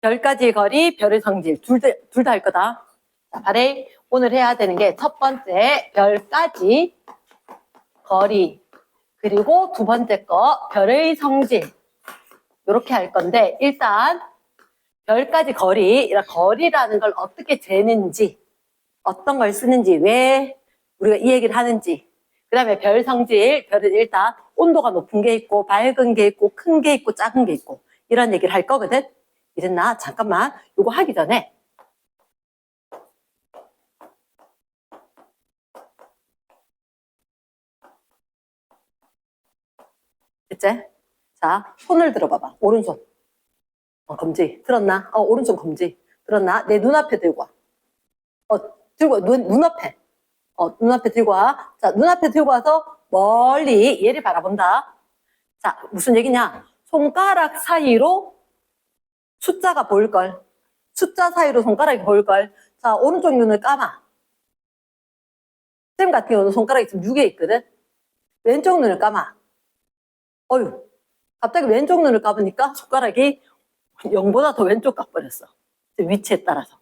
별까지 거리, 별의 성질 둘 다 할 거다. 자, 바래 오늘 해야 되는 게 첫 번째 별까지 거리 그리고 두 번째 거 별의 성질 이렇게 할 건데 일단 별까지 거리라는 걸 어떻게 재는지 어떤 걸 쓰는지 왜 우리가 이 얘기를 하는지 그 다음에 별 성질 별은 일단 온도가 높은 게 있고 밝은 게 있고 큰 게 있고 작은 게 있고 이런 얘기를 할 거거든. 이랬나? 잠깐만 이거 하기 전에 됐지? 자 손을 들어봐봐. 오른손 검지 들었나? 오른손 검지 들었나? 내 눈앞에 들고 와. 들고 와. 눈앞에 눈앞에 들고 와. 자 눈앞에 들고 와서 멀리 얘를 바라본다. 자 무슨 얘기냐? 손가락 사이로 숫자가 보일걸. 숫자 사이로 손가락이 보일걸. 자 오른쪽 눈을 감아. 쌤 같은 경우는 손가락이 지금 6개 있거든. 왼쪽 눈을 감아. 어휴 갑자기 왼쪽 눈을 감으니까 손가락이 0보다 더 왼쪽 가버렸어. 위치에 따라서.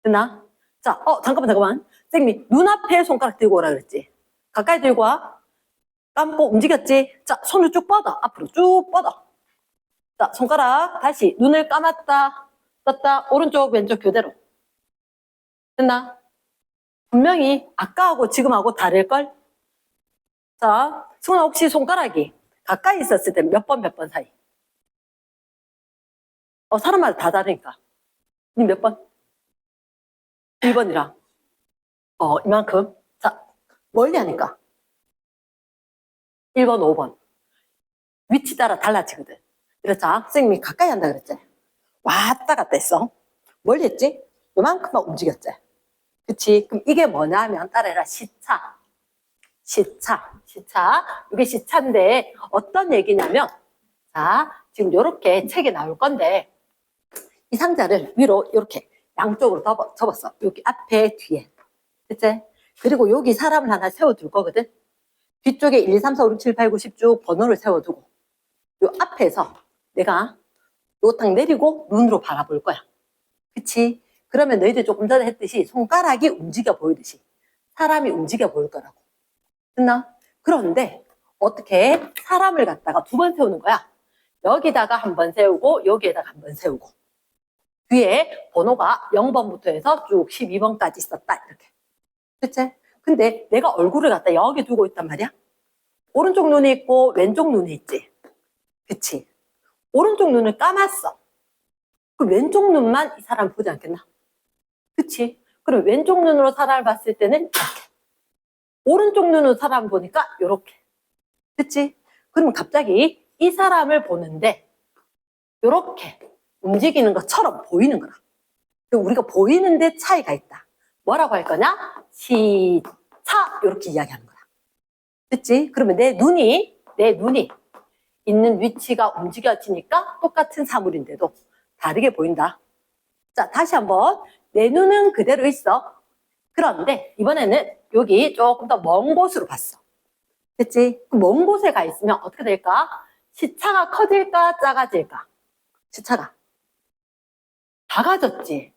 됐나? 자, 잠깐만. 쌤이 눈앞에 손가락 들고 오라 그랬지. 가까이 들고 와. 감고 움직였지. 자, 손을 쭉 뻗어. 앞으로 쭉 뻗어. 자, 손가락 다시 눈을 감았다. 떴다. 오른쪽, 왼쪽 교대로. 됐나? 분명히 아까하고 지금하고 다를걸? 자, 승훈아 혹시 손가락이 가까이 있었을 때 몇 번 사이? 사람마다 다 다르니까. 니 몇 번? 1번이랑. 이만큼. 자, 멀리 하니까. 1번, 5번. 위치 따라 달라지거든. 그래서 선생님이 가까이 한다 그랬지? 왔다 갔다 했어. 멀리 했지? 요만큼만 움직였지? 그치? 그럼 이게 뭐냐 하면 따라해라. 시차. 이게 시차인데 어떤 얘기냐면 자, 지금 요렇게 책에 나올 건데 이 상자를 위로 이렇게 양쪽으로 접었어. 여기 앞에 뒤에. 그치? 그리고 여기 사람을 하나 세워둘 거거든. 뒤쪽에 1, 2, 3, 4, 5, 6, 7, 8, 9, 10 쭉 번호를 세워두고 요 앞에서 내가 요 딱 내리고 눈으로 바라볼 거야. 그치? 그러면 너희들 조금 전에 했듯이 손가락이 움직여 보이듯이 사람이 움직여 보일 거라고. 됐나? 그런데 어떻게 사람을 갖다가 두 번 세우는 거야? 여기다가 한 번 세우고 여기에다가 한 번 세우고 뒤에 번호가 0번부터 해서 쭉 12번까지 있었다 이렇게. 그치? 근데 내가 얼굴을 갖다 여기 두고 있단 말이야. 오른쪽 눈이 있고 왼쪽 눈이 있지. 그치? 오른쪽 눈을 감았어. 그럼 왼쪽 눈만 이 사람 보지 않겠나? 그치? 그럼 왼쪽 눈으로 사람을 봤을 때는 이렇게. 오른쪽 눈으로 사람 보니까 이렇게. 그치? 그러면 갑자기 이 사람을 보는데 이렇게 움직이는 것처럼 보이는 거야. 우리가 보이는데 차이가 있다. 뭐라고 할 거냐? 시차 이렇게 이야기하는 거야. 그치? 그러면 내 눈이 있는 위치가 움직여지니까 똑같은 사물인데도 다르게 보인다. 자, 다시 한번. 내 눈은 그대로 있어. 그런데 이번에는 여기 조금 더 먼 곳으로 봤어. 그치? 먼 곳에 가 있으면 어떻게 될까? 시차가 커질까? 작아질까? 시차가 작아졌지.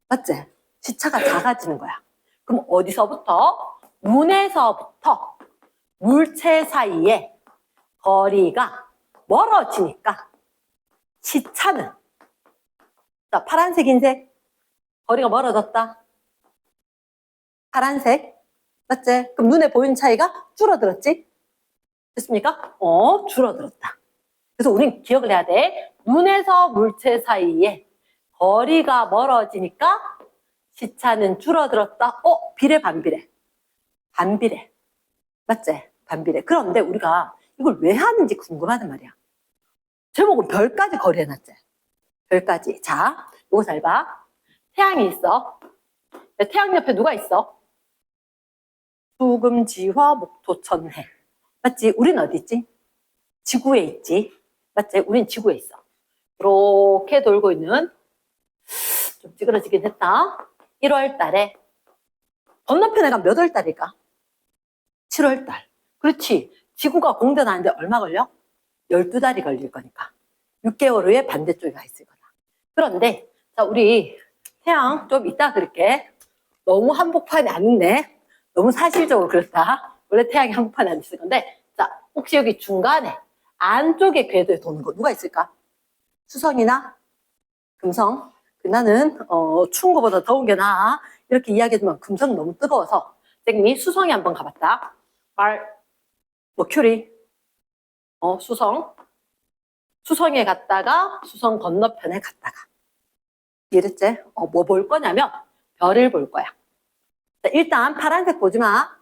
맞지? 시차가 작아지는 거야. 그럼 어디서부터? 눈에서부터 물체 사이에 거리가 멀어지니까 시차는 자, 파란색, 흰색 거리가 멀어졌다. 파란색 맞지? 그럼 눈에 보이는 차이가 줄어들었지? 됐습니까? 줄어들었다. 그래서 우린 기억을 해야 돼. 눈에서 물체 사이에 거리가 멀어지니까 시차는 줄어들었다. 비례 반비례. 반비례. 맞지? 반비례. 그런데 우리가 이걸 왜 하는지 궁금하단 말이야. 제목은 별까지 거리 해놨지? 별까지. 자, 요거 잘 봐. 태양이 있어. 태양 옆에 누가 있어? 수금지화 목토천해. 맞지? 우린 어디 있지? 지구에 있지. 맞지? 우린 지구에 있어. 이렇게 돌고 있는 좀 찌그러지긴 했다. 1월 달에 건너편에 가면 몇 월 달일까? 7월 달. 그렇지. 지구가 공전하는데 얼마 걸려? 12달이 걸릴 거니까. 6개월 후에 반대쪽에 가 있을 거다. 그런데 자, 우리 태양 좀 이따 그릴게. 너무 한복판이 아닌데 너무 사실적으로 그렇다. 원래 태양이 한복판에 안 있을 건데 자, 혹시 여기 중간에 안쪽에 궤도에 도는 거 누가 있을까? 수성이나 금성. 나는 추운 거보다 더운 게 나아. 이렇게 이야기하지만 금성은 너무 뜨거워서 땡미 수성에 한번 가봤다. 머큐리 수성. 수성에 갔다가 수성 건너편에 갔다가. 이랬지? 뭐 볼 거냐면 별을 볼 거야. 자, 일단 파란색 보지 마.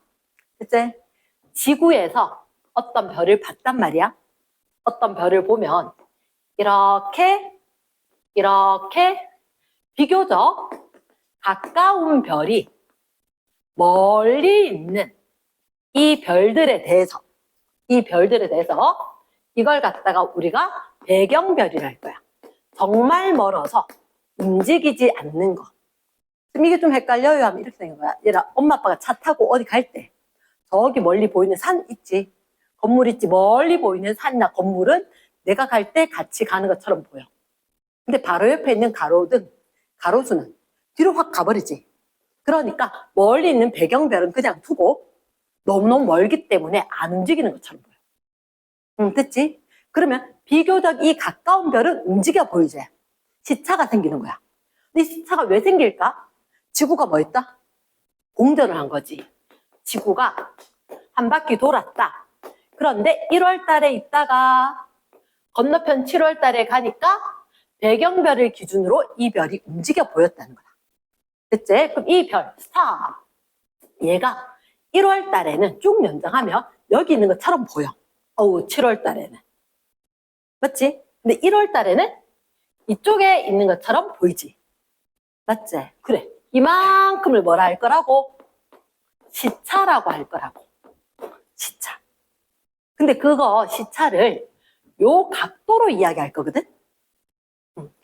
됐지? 지구에서 어떤 별을 봤단 말이야. 어떤 별을 보면 이렇게 비교적 가까운 별이 멀리 있는 이 별들에 대해서 이걸 갖다가 우리가 배경별이라 할 거야. 정말 멀어서 움직이지 않는 거. 지금 이게 좀 헷갈려요 하면 이렇게 생긴 거야. 얘라 엄마 아빠가 차 타고 어디 갈 때 저기 멀리 보이는 산 있지. 건물 있지. 멀리 보이는 산이나 건물은 내가 갈 때 같이 가는 것처럼 보여. 근데 바로 옆에 있는 가로수는 뒤로 확 가버리지. 그러니까 멀리 있는 배경별은 그냥 두고 너무너무 멀기 때문에 안 움직이는 것처럼 보여. 됐지? 그러면 비교적 이 가까운 별은 움직여 보이지. 시차가 생기는 거야. 근데 시차가 왜 생길까? 지구가 뭐 했다? 공전을 한 거지. 지구가 한 바퀴 돌았다. 그런데 1월 달에 있다가 건너편 7월 달에 가니까 배경별을 기준으로 이 별이 움직여 보였다는 거야. 됐지? 그럼 이 별, 스타, 얘가 1월 달에는 쭉 연장하면 여기 있는 것처럼 보여. 7월 달에는. 맞지? 근데 1월 달에는 이쪽에 있는 것처럼 보이지. 맞지? 그래. 이만큼을 뭐라 할 거라고? 시차라고 할 거라고. 시차. 근데 그거 시차를 요 각도로 이야기할 거거든?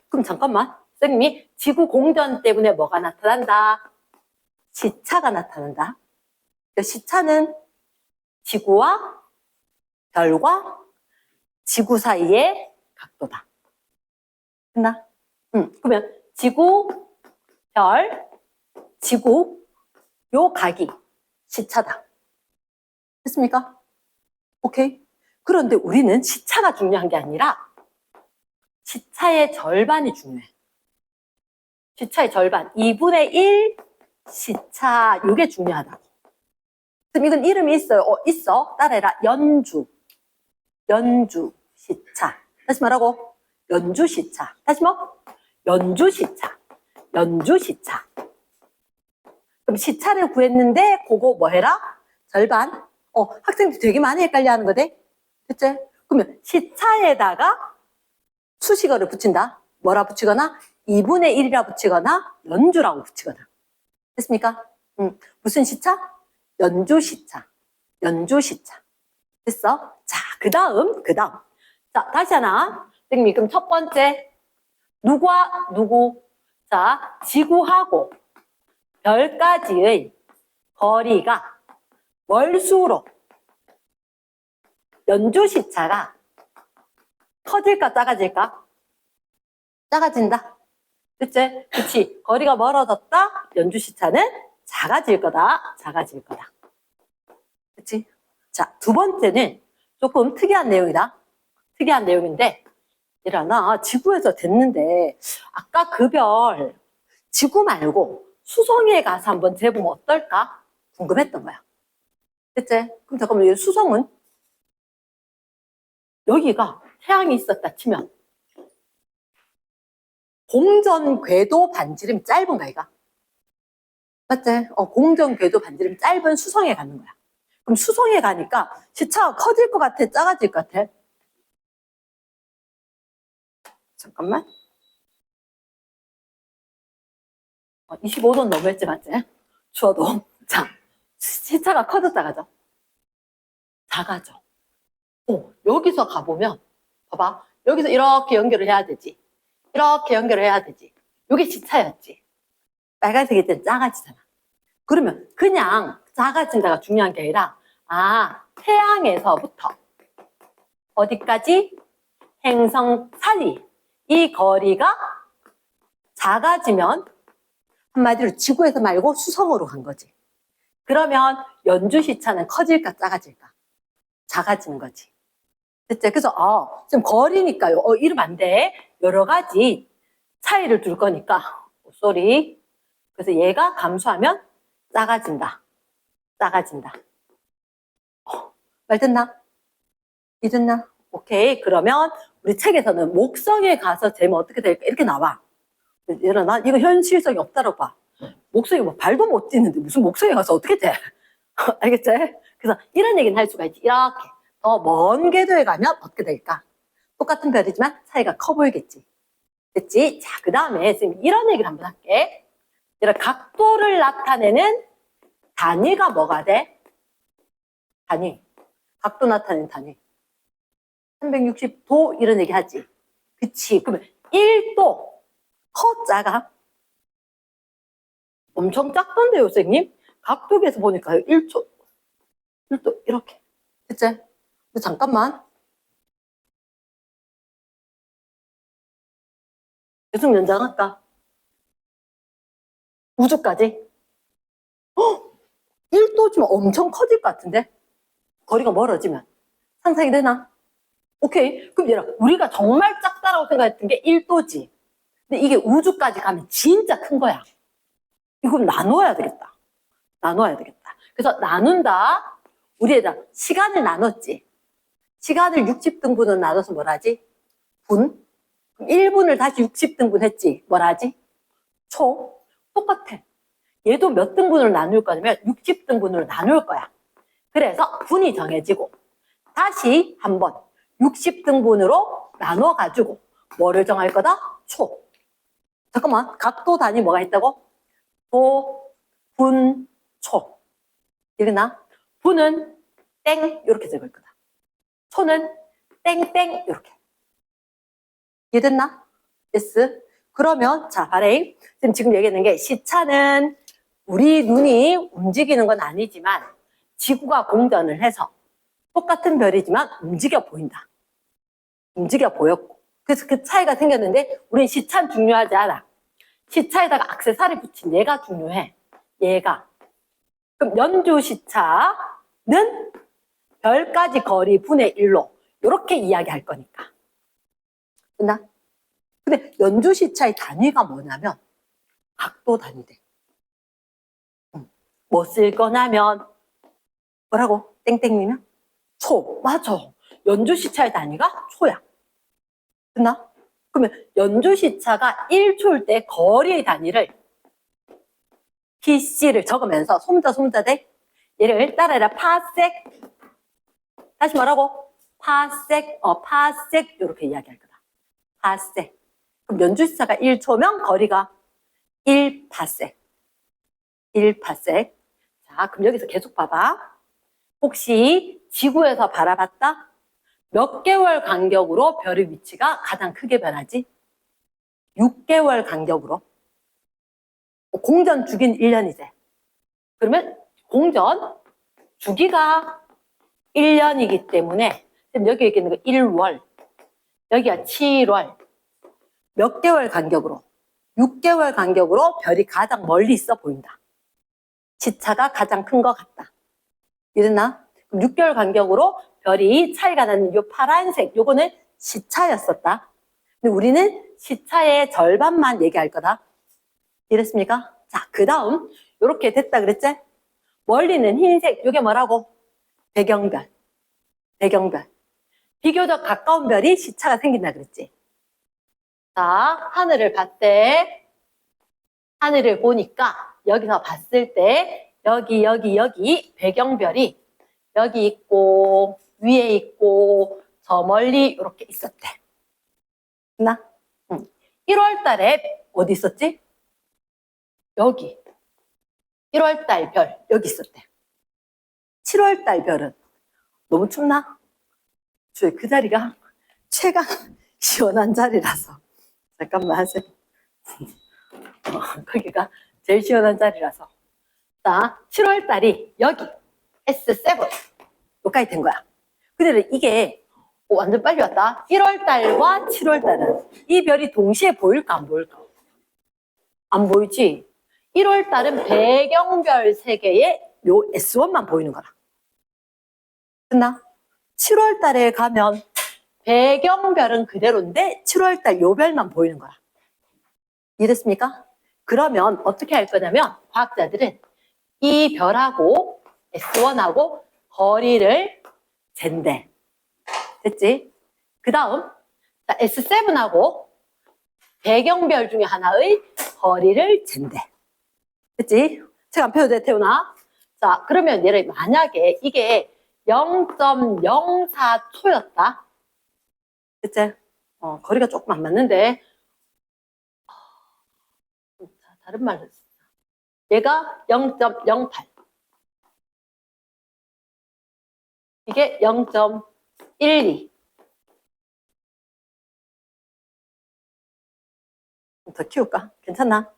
그럼 잠깐만. 선생님이 지구 공전 때문에 뭐가 나타난다? 시차가 나타난다. 시차는 지구와 별과 지구 사이의 각도다. 됐나? 그러면 지구, 별, 지구, 요 각이 시차다. 됐습니까? 오케이. 그런데 우리는 시차가 중요한 게 아니라 시차의 절반이 중요해. 시차의 절반. 2분의 1 시차. 이게 중요하다고. 그럼 이건 이름이 있어요. 있어. 따라해라. 연주 시차. 다시 말하고. 연주 시차. 다시 뭐? 연주 시차. 그럼 시차를 구했는데 그거 뭐 해라? 절반. 학생들 되게 많이 헷갈려 하는 거대. 됐지? 그러면 시차에다가 수식어를 붙인다. 뭐라 붙이거나 2분의 1이라 붙이거나 연주라고 붙이거나. 됐습니까? 무슨 시차? 연주 시차. 됐어? 자, 그 다음. 자, 다시 하나. 선생님이 그럼 첫 번째. 누구와 누구? 자, 지구하고 별까지의 거리가 월수로 연주 시차가 커질까 작아질까? 작아진다. 그치? 그치? 거리가 멀어졌다. 연주 시차는 작아질 거다. 그치? 자, 두 번째는 조금 특이한 내용이다. 특이한 내용인데 일어나 지구에서 됐는데 아까 그 별 지구 말고 수성에 가서 한번 재보면 어떨까? 궁금했던 거야. 그치? 그럼 잠깐만, 이 수성은 여기가 태양이 있었다 치면 공전 궤도 반지름이 짧은가 이가? 맞지? 공전 궤도 반지름이 짧은 수성에 가는 거야. 그럼 수성에 가니까 시차가 커질 것 같아? 작아질 것 같아? 잠깐만. 25도 넘었지, 맞지? 추워도. 자, 시차가 커져 작아져? 작아져. 여기서 가보면, 봐봐. 여기서 이렇게 연결을 해야 되지. 이렇게 연결을 해야 되지. 이게 시차였지. 빨간색일 땐 작아지잖아. 그러면 그냥 작아진다가 중요한 게 아니라, 태양에서부터 어디까지? 행성 사이. 이 거리가 작아지면 한마디로 지구에서 말고 수성으로 간 거지. 그러면 연주 시차는 커질까 작아질까? 작아지는 거지. 됐죠? 그래서 지금 거리니까요. 이러면 안 돼. 여러 가지 차이를 둘 거니까. 쏘리. 그래서 얘가 감소하면 작아진다. 작아진다. 말 듣나? 이 듣나? 오케이. 그러면 우리 책에서는 목성에 가서 재면 어떻게 될까? 이렇게 나와. 일어나? 이거 현실성이 없다고 봐. 목성이 뭐 발도 못 뛰는데 무슨 목성에 가서 어떻게 돼? 알겠지? 그래서 이런 얘기는 할 수가 있지. 이렇게 더 먼 궤도에 가면 어떻게 될까? 똑같은 별이지만 차이가 커 보이겠지. 됐지? 자, 그 다음에 지금 이런 얘기를 한번 할게. 이런 각도를 나타내는 단위가 뭐가 돼? 단위. 각도 나타내는 단위. 360도 이런 얘기 하지. 그치? 그러면 1도 커 작아? 엄청 작던데요, 선생님? 각도에서 보니까 1도 이렇게. 됐지? 근데 잠깐만. 계속 연장할까? 우주까지? 1도지만 엄청 커질 것 같은데? 거리가 멀어지면. 상상이 되나? 오케이. 그럼 얘들아, 우리가 정말 작다라고 생각했던 게 1도지. 근데 이게 우주까지 가면 진짜 큰 거야. 이건 나눠야 되겠다. 나눠야 되겠다. 그래서 나눈다. 우리 얘들아, 시간을 나눴지. 시간을 60등분으로 나눠서 뭘 하지? 분? 그럼 1분을 다시 60등분 했지. 뭘 하지? 초? 똑같아. 얘도 몇 등분으로 나눌 거냐면 60등분으로 나눌 거야. 그래서 분이 정해지고 다시 한번 60등분으로 나눠가지고 뭐를 정할 거다? 초. 잠깐만, 각도 단위 뭐가 있다고? 도, 분, 초. 이러나? 분은 땡 이렇게 적을 거다. 초는 땡땡 이렇게. 이해됐나? yes. 그러면 자, 바레이. 지금 얘기하는 게 시차는 우리 눈이 움직이는 건 아니지만 지구가 공전을 해서 똑같은 별이지만 움직여 보인다. 움직여 보였고. 그래서 그 차이가 생겼는데 우린 시차는 중요하지 않아. 시차에다가 액세서리 붙인 얘가 중요해. 얘가. 그럼 연주 시차는 별까지 거리 분의 1로 이렇게 이야기할 거니까. 됐나? 근데 연주 시차의 단위가 뭐냐면 각도 단위대. 뭐 쓸 거냐면 뭐라고? 땡땡이면? 초. 맞아. 연주 시차의 단위가 초야. 됐나? 그러면 연주 시차가 1초일 때 거리의 단위를 PC를 적으면서 소문자 대 얘를 따라해라. 파섹. 다시 뭐라고? 파섹. 파섹 이렇게 이야기할 거다. 파섹. 그럼 연주 시차가 1초면 거리가 1파섹. 1파섹. 자, 그럼 여기서 계속 봐봐. 혹시 지구에서 바라봤다? 몇 개월 간격으로 별의 위치가 가장 크게 변하지? 6개월 간격으로. 공전 주기는 1년이지. 그러면 공전 주기가 1년이기 때문에 지금 여기 있는 거 1월, 여기가 7월. 몇 개월 간격으로? 6개월 간격으로 별이 가장 멀리 있어 보인다. 시차가 가장 큰 것 같다. 이랬나? 그럼 6개월 간격으로 별이 차이가 나는 요 파란색, 요거는 시차였었다. 근데 우리는 시차의 절반만 얘기할 거다. 이랬습니까? 자, 그 다음 요렇게 됐다 그랬지? 멀리는 흰색, 요게 뭐라고? 배경별. 배경별. 비교적 가까운 별이 시차가 생긴다 그랬지? 자, 하늘을 봤대. 하늘을 보니까 여기서 봤을 때 여기 배경별이 여기 있고 위에 있고 저 멀리 이렇게 있었대. 나? 1월 달에 어디 있었지? 여기. 1월 달 별 여기 있었대. 7월 달 별은 너무 춥나? 그 자리가 최강 시원한 자리라서 잠깐만 하세요. 거기가 제일 시원한 자리라서. 자, 7월 달이 여기 S7 여기까지 된 거야. 근데 이게 완전 빨리 왔다. 1월 달과 7월 달은 이 별이 동시에 보일까 안 보일까? 안 보이지? 1월 달은 배경별 3개에 요 S1만 보이는 거라. 됐나? 7월 달에 가면 배경별은 그대로인데 7월 달 요 별만 보이는 거라. 이해됐습니까? 그러면 어떻게 할 거냐면 과학자들은 이 별하고 S1하고 거리를 잰대. 됐지? 그 다음 S7하고 배경별 중에 하나의 거리를 잰대. 됐지? 책 안 펴도 돼, 태훈아? 자, 그러면 얘를 만약에 이게 0.04초였다. 됐지? 거리가 조금 안 맞는데. 자, 다른 말로 했어. 얘가 0.08. 이게 0.12. 더 키울까? 괜찮나?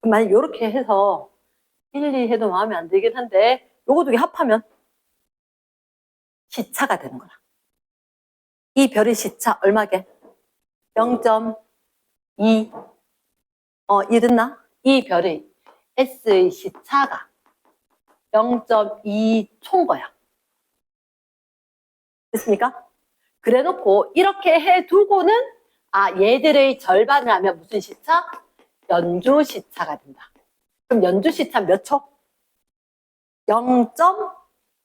그럼 만약 이렇게 해서 1, 2 해도 마음에 안 들긴 한데 요거 두 개 합하면 시차가 되는 거라. 이 별의 시차 얼마게? 0.2. 이해됐나? 이 별의 S의 시차가 0.2초인 거야. 됐습니까? 그래 놓고 이렇게 해두고는 얘들의 절반을 하면 무슨 시차? 연주 시차가 된다. 그럼 연주 시차 몇 초?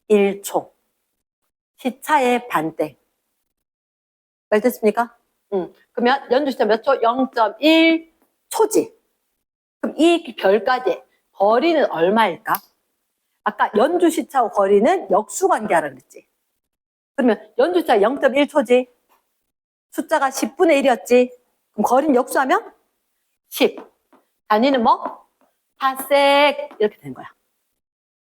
0.1초. 시차의 반대. 말 됐습니까? 그러면 연주 시차 몇 초? 0.1초지. 그럼 이 별까지 거리는 얼마일까? 아까 연주 시차와 거리는 역수관계하라 그랬지. 그러면 연주 시차 0.1초지. 숫자가 10분의 1이었지. 그럼 거리는 역수하면 10. 단위는 뭐? 파섹 이렇게 된 거야.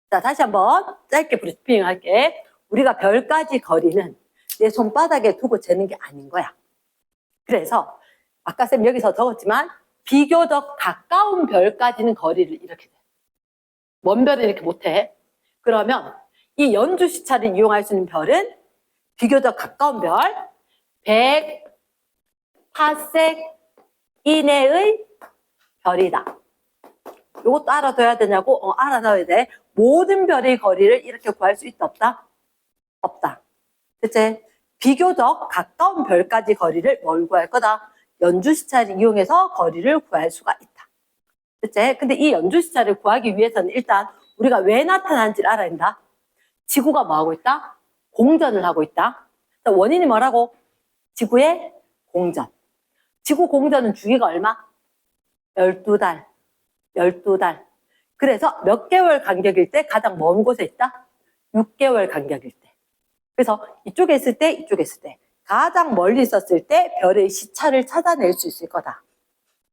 자, 다시 한번 짧게 브리핑 할게. 우리가 별까지 거리는 내 손바닥에 두고 재는 게 아닌 거야. 그래서 아까 쌤 여기서 적었지만 비교적 가까운 별까지는 거리를 이렇게 돼. 먼 별은 이렇게 못해. 그러면 이 연주 시차를 이용할 수 있는 별은 비교적 가까운 별 100 파섹 이내의 별이다. 이것도 알아둬야 되냐고? 알아둬야 돼. 모든 별의 거리를 이렇게 구할 수 있다 없다? 없다. 됐지? 비교적 가까운 별까지 거리를 뭘 구할 거다? 연주시차를 이용해서 거리를 구할 수가 있다. 됐지? 근데 이 연주시차를 구하기 위해서는 일단 우리가 왜 나타나는지를 알아야 된다. 지구가 뭐 하고 있다? 공전을 하고 있다. 원인이 뭐라고? 지구의 공전. 지구 공전은 주기가 얼마? 12달. 12달. 그래서 몇 개월 간격일 때 가장 먼 곳에 있다? 6개월 간격일 때. 그래서 이쪽에 있을 때, 이쪽에 있을 때. 가장 멀리 있었을 때 별의 시차를 찾아낼 수 있을 거다.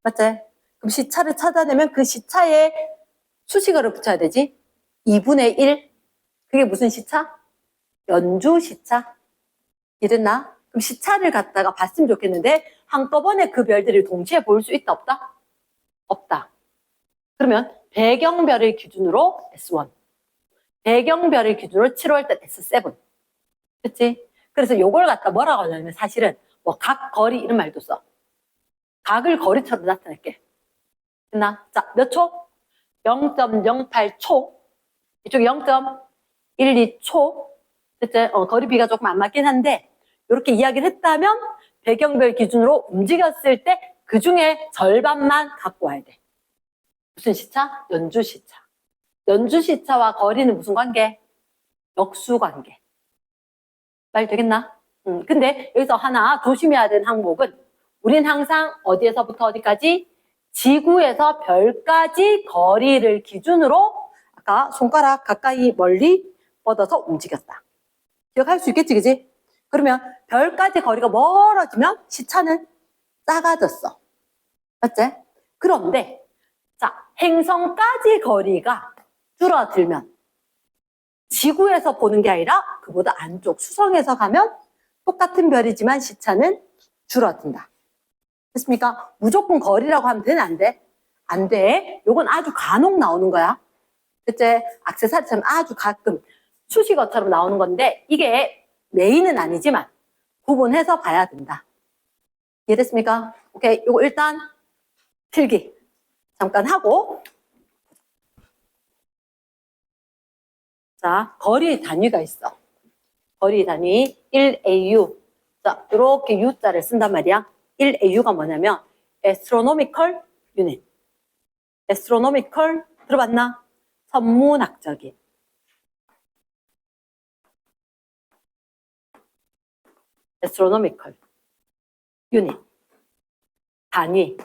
맞지? 그럼 시차를 찾아내면 그 시차에 수식어를 붙여야 되지? 2분의 1. 그게 무슨 시차? 연주 시차. 이랬나? 그럼 시차를 갖다가 봤으면 좋겠는데 한꺼번에 그 별들을 동시에 볼 수 있다 없다? 없다. 그러면 배경별을 기준으로 S1, 배경별을 기준으로 7월달 S7. 그치? 그래서 요걸 갖다 뭐라고 하냐면 사실은 뭐 각 거리 이런 말도 써. 각을 거리처럼 나타낼게. 됐나? 자, 몇 초? 0.08초. 이쪽 0.12초. 됐지? 거리비가 조금 안 맞긴 한데 이렇게 이야기를 했다면 배경별 기준으로 움직였을 때 그 중에 절반만 갖고 와야 돼. 무슨 시차? 연주 시차. 연주 시차와 거리는 무슨 관계? 역수 관계. 말 되겠나? 근데 여기서 하나 조심해야 되는 항목은 우린 항상 어디에서부터 어디까지? 지구에서 별까지 거리를 기준으로 아까 손가락 가까이 멀리 뻗어서 움직였다. 기억할 수 있겠지, 그지? 그러면 별까지 거리가 멀어지면 시차는 작아졌어. 맞지? 그런데 자, 행성까지 거리가 줄어들면 지구에서 보는 게 아니라 그보다 안쪽 수성에서 가면 똑같은 별이지만 시차는 줄어든다. 됐습니까? 무조건 거리라고 하면 되는 안 돼? 안 돼. 요건 아주 간혹 나오는 거야. 그치? 액세서리처럼 아주 가끔 수식어처럼 나오는 건데 이게 메인은 아니지만 구분해서 봐야 된다. 이해됐습니까? 오케이. 요거 일단 필기. 잠깐 하고. 자, 거리 단위가 있어. 거리 단위 1AU. 자, 이렇게 U자를 쓴단 말이야. 1AU가 뭐냐면 astronomical unit. astronomical 들어봤나? 천문학적인. astronomical unit. 단위.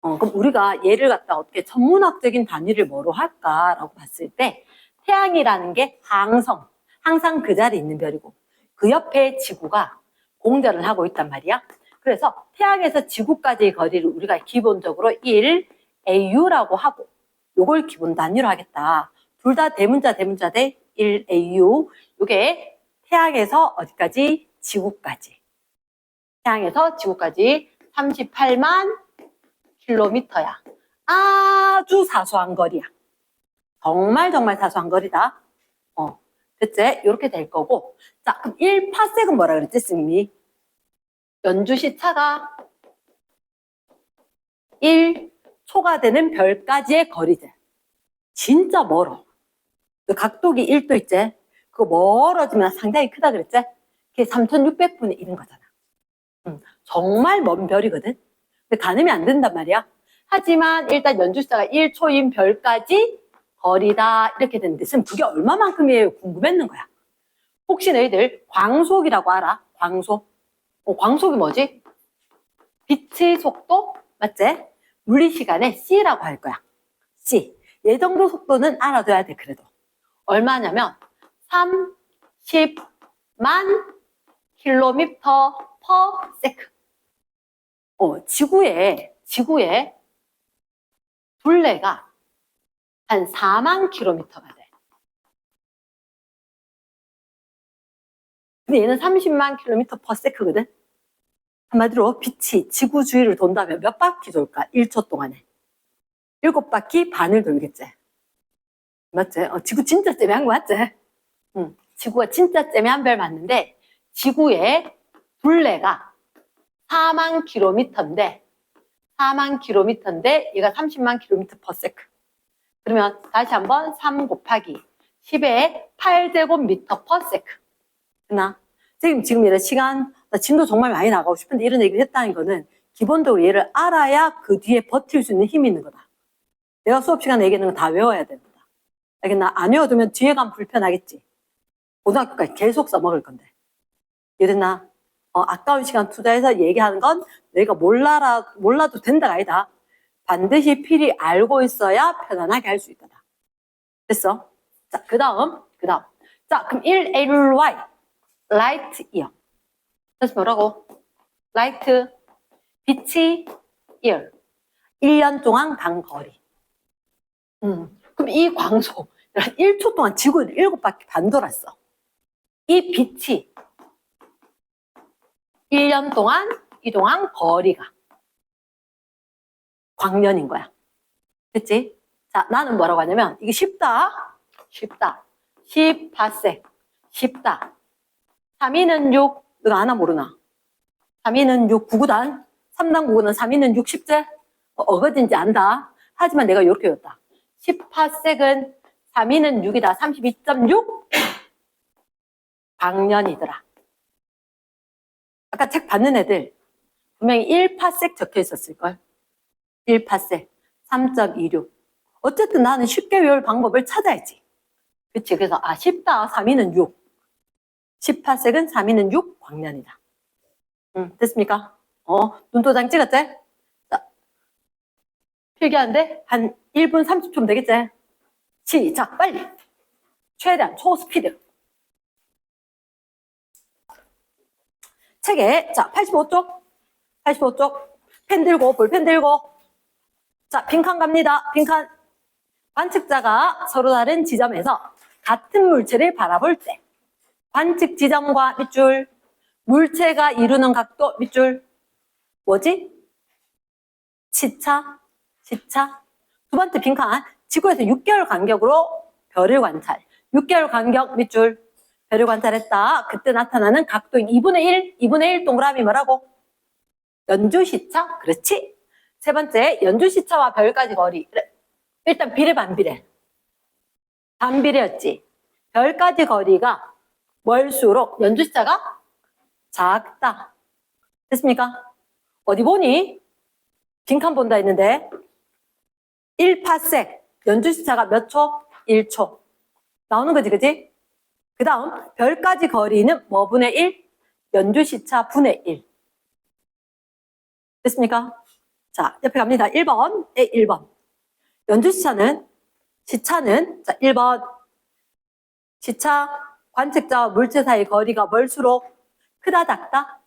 그럼 우리가 얘를 갖다 어떻게 천문학적인 단위를 뭐로 할까라고 봤을 때 태양이라는 게 항상 그 자리에 있는 별이고 그 옆에 지구가 공전을 하고 있단 말이야. 그래서 태양에서 지구까지의 거리를 우리가 기본적으로 1AU라고 하고 요걸 기본 단위로 하겠다. 둘 다 대문자 대 1AU. 요게 태양에서 어디까지? 지구까지. 태양에서 지구까지 38만 킬로미터야. 아주 사소한 거리야. 정말 사소한 거리다. 됐지? 이렇게 될 거고. 자, 그럼 1파섹은 뭐라 그랬지, 스님이? 연주시차가 1초가 되는 별까지의 거리지. 진짜 멀어. 그 각도기 1도 있지? 그거 멀어지면 상당히 크다 그랬지? 그게 3600분의 1인 거잖아. 정말 먼 별이거든? 근데 가늠이 안 된단 말이야. 하지만 일단 연주시차가 1초인 별까지 거리다 이렇게 되는데 지금 그게 얼마만큼이에요? 궁금했는 거야. 혹시 너희들 광속이라고 알아? 광속. 광속이 뭐지? 빛의 속도? 맞지? 물리시간에 C라고 할 거야. C. 얘 정도 속도는 알아둬야 돼. 그래도. 얼마냐면 30만 킬로미터 퍼 세컨드. 지구의 둘레가 한 4만 킬로미터가 돼. 근데 얘는 30만 킬로미터 퍼 세컨드거든. 한마디로 빛이 지구 주위를 돈다면 몇 바퀴 돌까? 1초 동안에. 7바퀴 반을 돌겠지. 맞지? 지구 진짜 째매한 거 맞지? 지구가 진짜 째매한 별 맞는데 지구의 둘레가 4만 킬로미터인데 얘가 30만 킬로미터 퍼 세컨드. 그러면 다시 한번 3 곱하기 10의 8제곱미터 퍼 세컨드. 됐나? 지금 이런 시간, 나 진도 정말 많이 나가고 싶은데 이런 얘기를 했다는 거는 기본적으로 얘를 알아야 그 뒤에 버틸 수 있는 힘이 있는 거다. 내가 수업 시간에 얘기하는 건 다 외워야 되는 거다. 알겠나? 안 외워두면 뒤에 가면 불편하겠지. 고등학교까지 계속 써먹을 건데. 이랬나? 아까운 시간 투자해서 얘기하는 건 내가 몰라도 된다가 아니다. 반드시 필히 알고 있어야 편안하게 할 수 있다. 됐어? 자, 그 다음. 자, 그럼 1LY. 라이트 이어. 다시 뭐라고? 라이트. 빛이 이어. 1년 동안 간 거리. 그럼 이 광속. 1초 동안 지구를 7바퀴 반 돌았어. 이 빛이 1년 동안 이동한 거리가 광년인 거야. 됐지? 자, 나는 뭐라고 하냐면 이게 쉽다. 10파섹. 쉽다. 3위는 6. 너가 아나 모르나? 3위는 6. 9구단. 3단 9구단 3위는 6. 10제? 어거진지 안다. 하지만 내가 이렇게 외웠다. 10파섹은 3위는 6이다. 32.6 광년이더라. 아까 책 받는 애들 분명히 1파섹 적혀 있었을걸. 1파섹 3.26. 어쨌든 나는 쉽게 외울 방법을 찾아야지. 그치? 그래서 쉽다. 3위는 6. 10파섹은 3위는 6 광년이다. 됐습니까? 눈도장 찍었지? 자, 필기하는데 한 1분 30초면 되겠지? 시작 빨리. 최대한 초스피드. 책에 자 85쪽 펜 들고 볼펜 들고 자 빈칸 갑니다. 빈칸. 관측자가 서로 다른 지점에서 같은 물체를 바라볼 때 관측 지점과 밑줄 물체가 이루는 각도 밑줄 뭐지? 시차. 두 번째 빈칸. 지구에서 6개월 간격으로 별을 관찰. 6개월 간격 밑줄 별을 관찰했다. 그때 나타나는 각도인 2분의 1 동그라미 뭐라고? 연주시차? 그렇지. 세 번째, 연주시차와 별까지 거리. 그래. 일단 비례 반비례. 반비례였지. 별까지 거리가 멀수록 연주시차가 작다. 됐습니까? 어디 보니? 빈칸 본다 했는데 1파섹 연주시차가 몇 초? 1초. 나오는 거지, 그지? 그 다음 별까지 거리는 뭐 분의 1? 연주시차 분의 1. 됐습니까? 자, 옆에 갑니다. 1번. 1번. 연주시차는 자, 1번. 시차, 관측자와 물체 사이 거리가 멀수록 크다, 작다?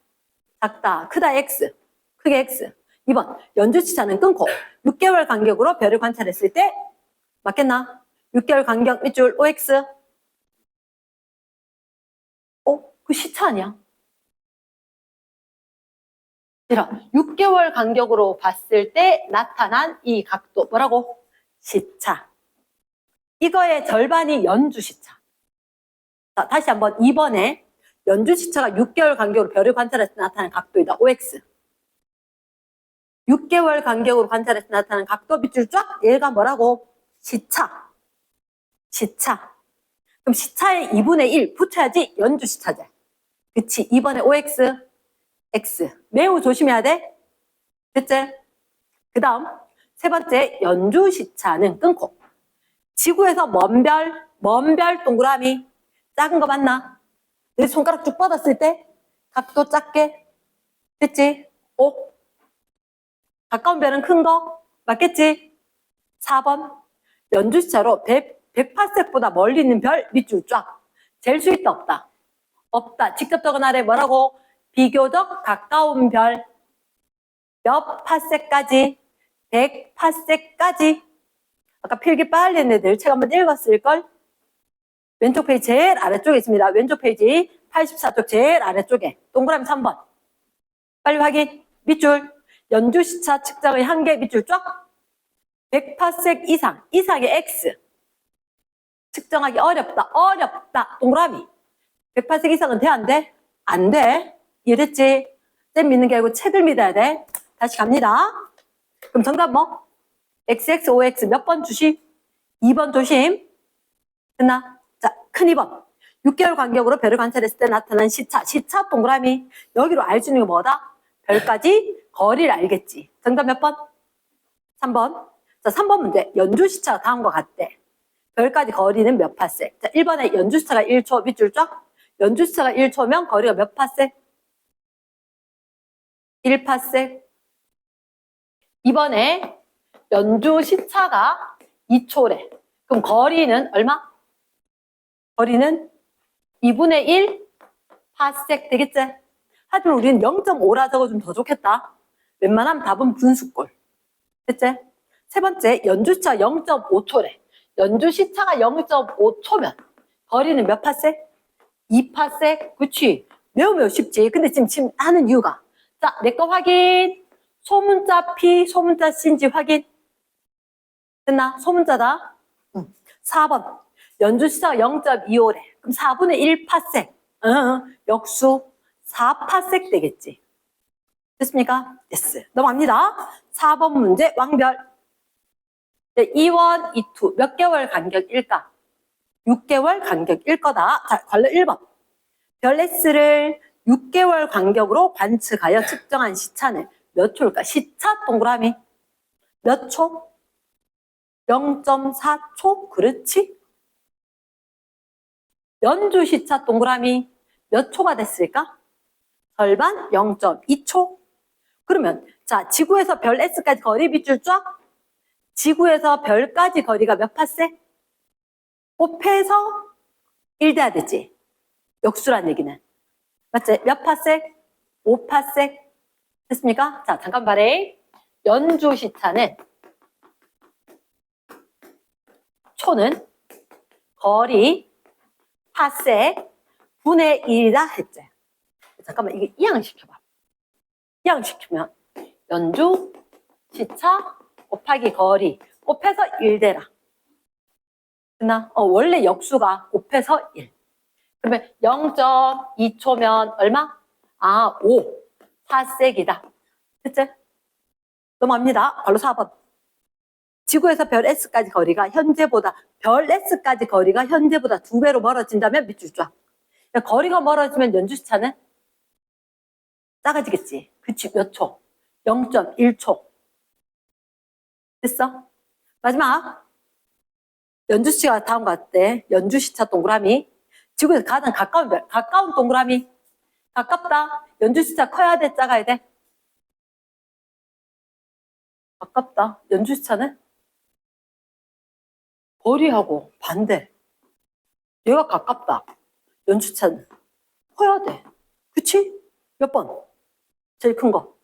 작다. 크다, X. 크게 X. 2번. 연주시차는 끊고 6개월 간격으로 별을 관찰했을 때 맞겠나? 6개월 간격 밑줄 OX. 그 시차 아니야? 6개월 간격으로 봤을 때 나타난 이 각도 뭐라고? 시차. 이거의 절반이 연주시차. 자, 다시 한번 2번에 연주시차가 6개월 간격으로 별을 관찰했을 때 나타나는 각도이다. OX. 6개월 간격으로 관찰했을 때 나타나는 각도 밑줄 쫙 얘가 뭐라고? 시차. 시차. 그럼 시차의 2분의 1 붙여야지 연주시차제. 그치? 2번에 OX. X. 매우 조심해야 돼. 됐지? 그 다음 세 번째 연주시차는 끊고 지구에서 먼 별 동그라미 작은 거 맞나? 내 손가락 쭉 뻗었을 때 각도 작게 됐지? O. 가까운 별은 큰 거 맞겠지? 4번 연주시차로 100파섹보다 멀리 있는 별 밑줄 쫙 잴 수 있다 없다? 없다. 직접 적어놔래. 뭐라고? 비교적 가까운 별 몇 파섹까지? 100파섹까지. 아까 필기 빨리 했는 애들 책 한번 읽었을걸? 왼쪽 페이지 제일 아래쪽에 있습니다. 왼쪽 페이지 84쪽 제일 아래쪽에 동그라미 3번. 빨리 확인. 밑줄. 연주시차 측정의 한계 밑줄 쫙. 100파섹 이상. 이상의 X. 측정하기 어렵다. 어렵다. 동그라미. 100파섹 이상은 돼? 안 돼? 안 돼. 이해됐지? 쌤 믿는 게 아니고 책을 믿어야 돼. 다시 갑니다. 그럼 정답 뭐? XX, OX 몇 번 주심? 2번 조심. 됐나? 자, 큰 2번. 6개월 간격으로 별을 관찰했을 때 나타난 시차. 시차 동그라미. 여기로 알 수 있는 게 뭐다? 별까지 거리를 알겠지. 정답 몇 번? 3번. 자, 3번 문제. 연주시차가 다음과 같대. 별까지 거리는 몇 파섹? 자, 1번에 연주시차가 1초 밑줄 쫙. 연주시차가 1초면 거리가 몇 파섹? 1파섹. 2번에 연주시차가 2초래. 그럼 거리는 얼마? 거리는 2분의 1 파섹 되겠지? 하지만 우리는 0.5라 적어주면 더 좋겠다. 웬만하면 답은 분수꼴. 됐지? 세 번째, 연주시차가 0.5초래. 연주시차가 0.5초면 거리는 몇 파섹? 2파섹. 그치? 매우 쉽지. 근데 지금 하는 이유가 자, 내 거 확인. 소문자 P, 소문자 C인지 확인. 됐나? 소문자다. 4번. 연주시차가 0.25래. 그럼 4분의 1파섹. 역수 4파섹 되겠지. 됐습니까? 됐어. 넘어갑니다. 4번 문제 왕별. 2원, 2투 몇 개월 간격일까? 6개월 간격일 거다. 자, 관련 1번. 별 S를 6개월 간격으로 관측하여 측정한 시차는 몇 초일까? 시차 동그라미 몇 초? 0.4초? 그렇지? 연주 시차 동그라미 몇 초가 됐을까? 절반 0.2초? 그러면 자, 지구에서 별 S까지 거리 밑줄 쫙. 지구에서 별까지 거리가 몇 파섹? 곱해서 1 돼야 되지. 역수란 얘기는. 맞지? 몇 파섹? 5파섹. 됐습니까? 자, 잠깐 말해. 연주 시차는 초는 거리 파섹 분의 1이다 했지. 잠깐만 이게 이항시켜봐. 이항시키면 연주 시차 곱하기 거리 곱해서 1 대라. 됐나? 원래 역수가 곱해서 1. 그러면 0.2초면 얼마? 5 파섹이다. 됐지? 넘어갑니다. 바로 4번. 지구에서 별 S까지 거리가 현재보다, 별 S까지 거리가 현재보다 2배로 멀어진다면 밑줄 쫙. 거리가 멀어지면 연주시차는 작아지겠지. 그치, 몇 초? 0.1초. 됐어? 마지막. 연주시차가 다음과 같대. 연주시차 동그라미. 지구에서 가장 가까운 별, 가까운 동그라미. 가깝다. 연주시차 커야 돼, 작아야 돼? 가깝다. 연주시차는? 거리하고 반대. 얘가 가깝다. 연주시차는 커야 돼. 그치? 몇 번? 제일 큰 거.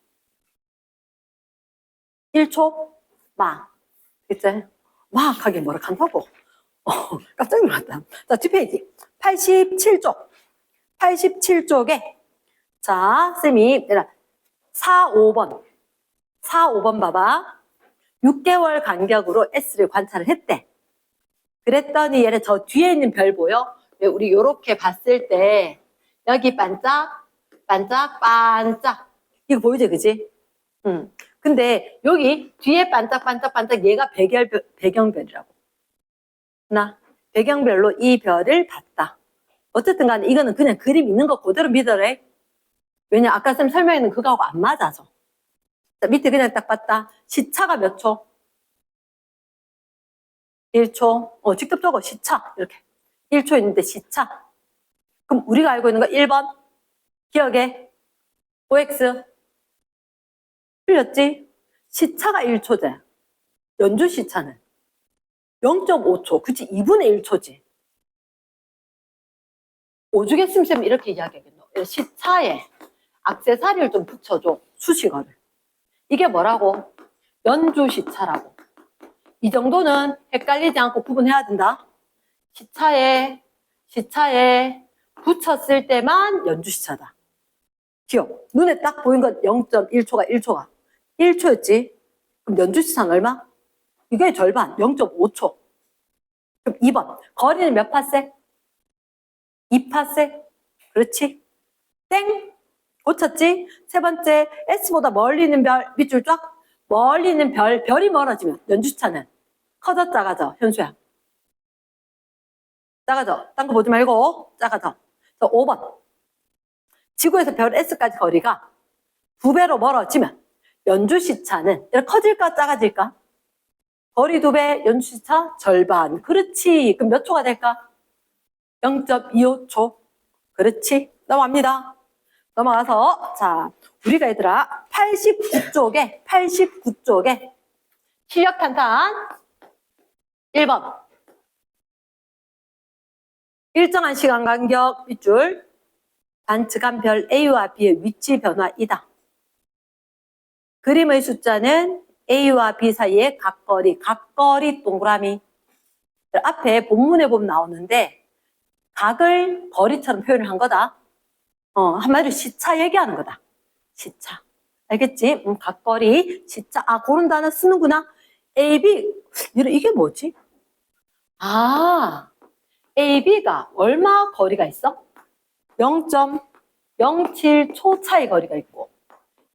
1초? 막. 그치? 막하게 뭐라 한다고. 깜짝 놀랐다. 자, 뒷페이지. 87쪽. 87쪽에, 자, 쌤이, 4, 5번. 4, 5번 봐봐. 6개월 간격으로 S를 관찰을 했대. 그랬더니 얘는 저 뒤에 있는 별 보여? 우리 요렇게 봤을 때, 여기 반짝, 반짝, 반짝. 이거 보이지, 그지? 근데 여기 뒤에 반짝반짝반짝 얘가 배경별이라고. 나 배경별로 이 별을 봤다. 어쨌든 간에 이거는 그냥 그림 있는 거 그대로 믿어래. 왜냐 아까 쌤 설명했는 그거하고 안 맞아서. 자, 밑에 그냥 딱 봤다. 시차가 몇 초? 1초. 직접 적어. 시차. 이렇게. 1초 있는데 시차. 그럼 우리가 알고 있는 거 1번. 기억해. OX. 틀렸지? 시차가 1초제. 연주 시차는 0.5초. 그치? 2분의 1초지. 오죽 쌤 이렇게 이야기하겠노. 시차에 액세서리를 좀 붙여줘. 수식어를. 이게 뭐라고? 연주 시차라고. 이 정도는 헷갈리지 않고 구분해야 된다. 시차에 붙였을 때만 연주 시차다. 기억. 눈에 딱 보인 건 0.1초가 1초가. 1초였지? 그럼 연주 시차는 얼마? 이게 절반, 0.5초. 그럼 2번. 거리는 몇 파세? 2파세? 그렇지? 땡! 고쳤지? 세 번째, S보다 멀리 있는 별, 밑줄 쫙. 멀리 있는 별이 멀어지면 연주 시차는 커져, 작아져, 현수야? 작아져. 딴 거 보지 말고, 작아져. 5번. 지구에서 별 S까지 거리가 2배로 멀어지면 연주 시차는 이렇게 커질까, 작아질까? 거리 2배, 연주 시차 절반. 그렇지. 그럼 몇 초가 될까? 0.25초. 그렇지. 넘어갑니다. 넘어가서, 자, 우리가 얘들아, 89쪽에 실력 탄탄 1번. 일정한 시간 간격 밑줄 반측한 별 A와 B의 위치 변화이다. 그림의 숫자는 A와 B 사이의 각거리 동그라미. 앞에 본문에 보면 나오는데 각을 거리처럼 표현을 한 거다. 한마디로 시차 얘기하는 거다. 시차. 알겠지? 각거리, 시차. 아, 그런 단어 쓰는구나. A, B. 이게 뭐지? 아, A, B가 얼마 거리가 있어? 0.07초 차이 거리가 있고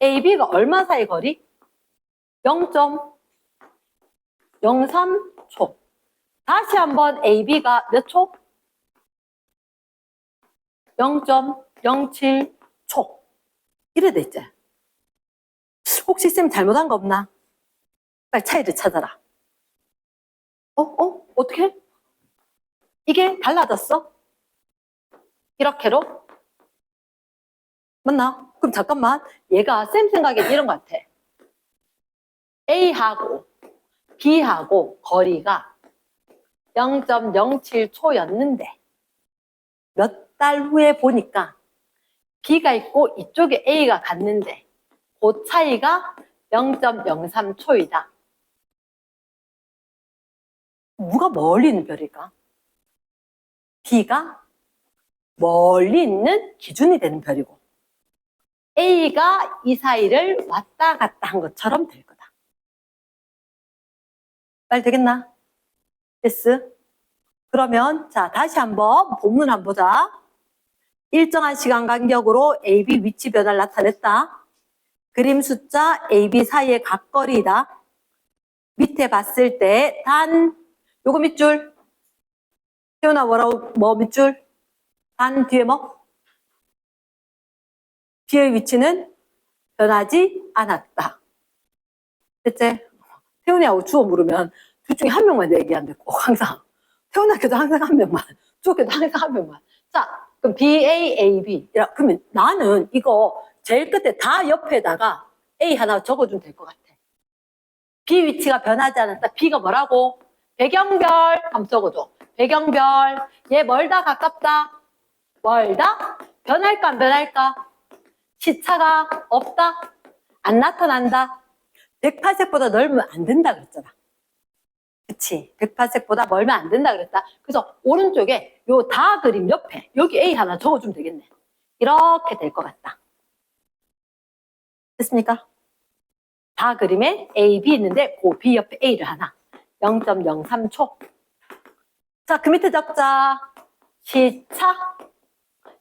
A, B가 얼마 사이 거리? 0.03초. 다시 한번 A, B가 몇 초? 0.07초. 이래 돼 있지? 혹시 쌤 잘못한 거 없나? 빨리 차이를 찾아라. 어떻게? 이게 달라졌어? 이렇게로? 맞나? 그럼 잠깐만. 얘가 쌤 생각엔 이런 것 같아. A하고 B하고 거리가 0.07초였는데 몇 달 후에 보니까 B가 있고 이쪽에 A가 갔는데 그 차이가 0.03초이다. 누가 멀리 있는 별일까? B가 멀리 있는 기준이 되는 별이고 A가 이 사이를 왔다 갔다 한 것처럼 될 거다. 말 되겠나? 됐어? 그러면 자 다시 한번 본문 한번 보자. 일정한 시간 간격으로 A, B 위치 변화를 나타냈다. 그림 숫자 A, B 사이의 각거리이다. 밑에 봤을 때 단, 요거 밑줄. 태훈아 뭐라고, 뭐 밑줄? 단 뒤에 뭐? B의 위치는 변하지 않았다. 대체 태훈이하고 주어 물으면 둘 중에 한 명만 얘기한대. 꼭 항상. 태훈학교도 항상 한 명만. 주어교도 항상 한 명만. 자, 그럼 B, A, A, B. 그러면 나는 이거 제일 끝에 다 옆에다가 A 하나 적어주면 될 것 같아. B 위치가 변하지 않았다. B가 뭐라고? 배경별 한번 적어줘. 배경별. 얘 멀다 가깝다? 멀다? 변할까 안 변할까? 시차가 없다? 안 나타난다? 108색보다 넓으면 안 된다 그랬잖아. 그치? 108색보다 멀면 안 된다 그랬다. 그래서 오른쪽에 요 다 그림 옆에 여기 A 하나 적어주면 되겠네. 이렇게 될 것 같다. 됐습니까? 다 그림에 A, B 있는데 그 B 옆에 A를 하나. 0.03초. 자, 그 밑에 적자. 시차.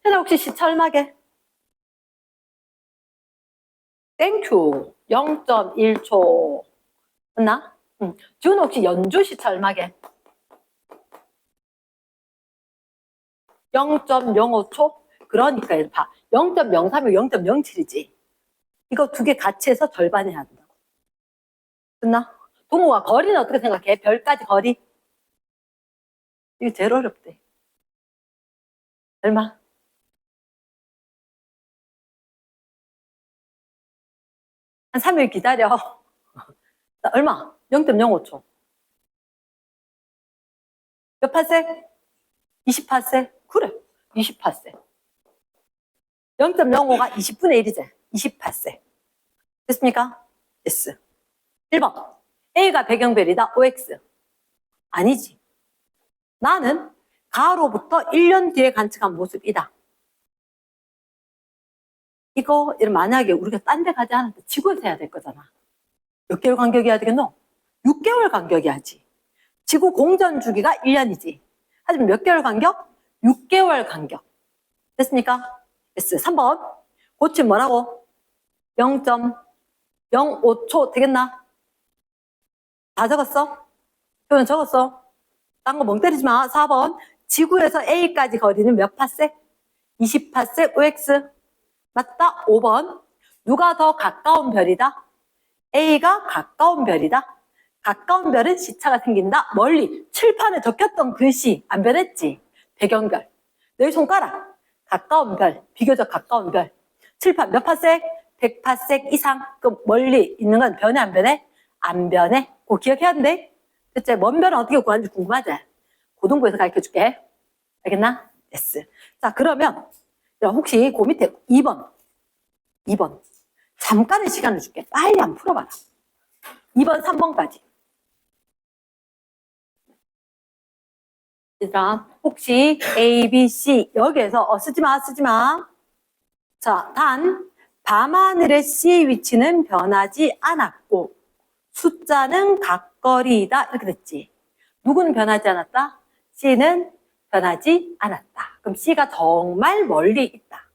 현아 혹시 시차 얼마게? 땡큐. 0.1초. 맞나? 응. 지훈 혹시 연주 시차 얼마게? 0.05초? 그러니까 이렇게 봐. 0.03이면 0.07이지. 이거 두 개 같이 해서 절반 해야 된다고. 됐나? 동호가 거리는 어떻게 생각해? 별까지 거리? 이거 제일 어렵대. 얼마? 한 3일 기다려. 얼마? 0.05초. 몇 파세? 28세? 그래. 28세. 0.05가 20분의 1이지. 28세. 됐습니까? S. 1번. A가 배경별이다. OX. 아니지. 나는 가로부터 1년 뒤에 관측한 모습이다. 이거 만약에 우리가 딴 데 가지 않아도 지구에서 해야 될 거잖아. 몇 개월 간격이어야 되겠노? 6개월 간격이야지. 지구 공전 주기가 1년이지. 하지만 몇 개월 간격? 6개월 간격. 됐습니까? S. 3번. 고치 뭐라고? 0.05초 되겠나? 다 적었어? 표현 적었어? 딴 거 멍 때리지 마. 4번. 지구에서 A까지 거리는 몇 파세? 20파세 OX. 맞다? 5번. 누가 더 가까운 별이다? A가 가까운 별이다. 가까운 별은 시차가 생긴다. 멀리 칠판에 적혔던 글씨 안 변했지? 배경별. 너희 손가락. 가까운 별, 비교적 가까운 별. 칠판 몇 파색? 100파색 이상. 그럼 멀리 있는 건 변해 안 변해? 안 변해. 그거 기억해야 된대. 대체 먼 별은 어떻게 구하는지 궁금하지? 고등부에서 가르쳐줄게. 알겠나? 됐어. 자, 그러면 혹시 그 밑에 2번. 잠깐의 시간을 줄게. 빨리 한번 풀어봐라. 2번, 3번까지. 얘들아, 혹시 A, B, C 여기에서 쓰지 마. 자, 단 밤하늘의 C의 위치는 변하지 않았고 숫자는 각거리이다. 이렇게 됐지. 누구는 변하지 않았다? C는 변하지 않았다. 그럼 C가 정말 멀리 있다.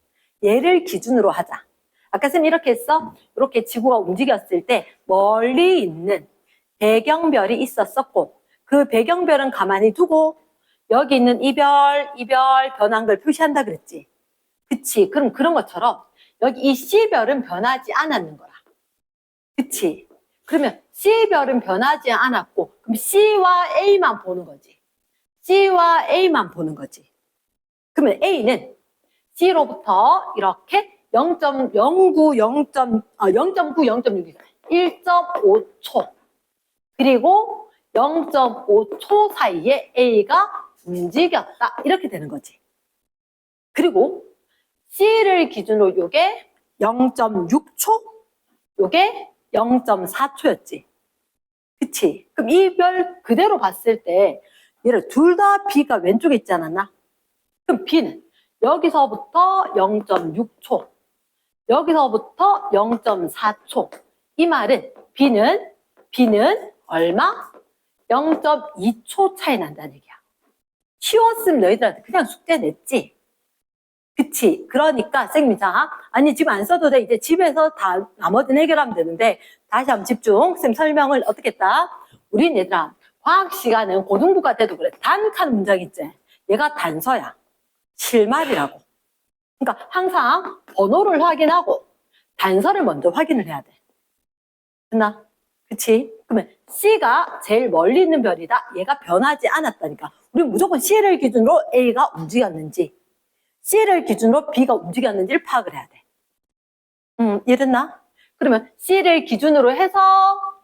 얘를 기준으로 하자. 아까 쌤 이렇게 했어? 이렇게 지구가 움직였을 때 멀리 있는 배경별이 있었었고 그 배경별은 가만히 두고 여기 있는 이별 변한 걸 표시한다 그랬지. 그치? 그럼 그런 것처럼 여기 이 C별은 변하지 않았는 거야. 그치? 그러면 C별은 변하지 않았고 그럼 C와 A만 보는 거지. C와 A만 보는 거지. 그러면 A는 C로부터 이렇게 0.09, 0.6, 1.5초 그리고 0.5초 사이에 A가 움직였다. 이렇게 되는 거지. 그리고 C를 기준으로 요게 0.6초, 요게 0.4초였지. 그치? 그럼 이 별 그대로 봤을 때 얘를 둘 다 B가 왼쪽에 있지 않았나? 그럼 B는 여기서부터 0.6초, 여기서부터 0.4초. 이 말은 B는 얼마? 0.2초 차이 난다는 얘기야. 쉬웠으면 너희들한테 그냥 숙제 냈지. 그치. 그러니까 쌤이 자, 아니 지금 안 써도 돼. 이제 집에서 다 나머지는 해결하면 되는데 다시 한번 집중. 쌤 설명을 어떻게 했다? 우린 얘들아 과학 시간은 고등부가 돼도 그래. 단칸 문장 있지. 얘가 단서야. 실말이라고. 그러니까 항상 번호를 확인하고 단서를 먼저 확인을 해야 돼. 됐나? 그치? 그러면 C가 제일 멀리 있는 별이다. 얘가 변하지 않았다니까. 우리 무조건 C를 기준으로 A가 움직였는지 C를 기준으로 B가 움직였는지를 파악을 해야 돼. 이해됐나? 그러면 C를 기준으로 해서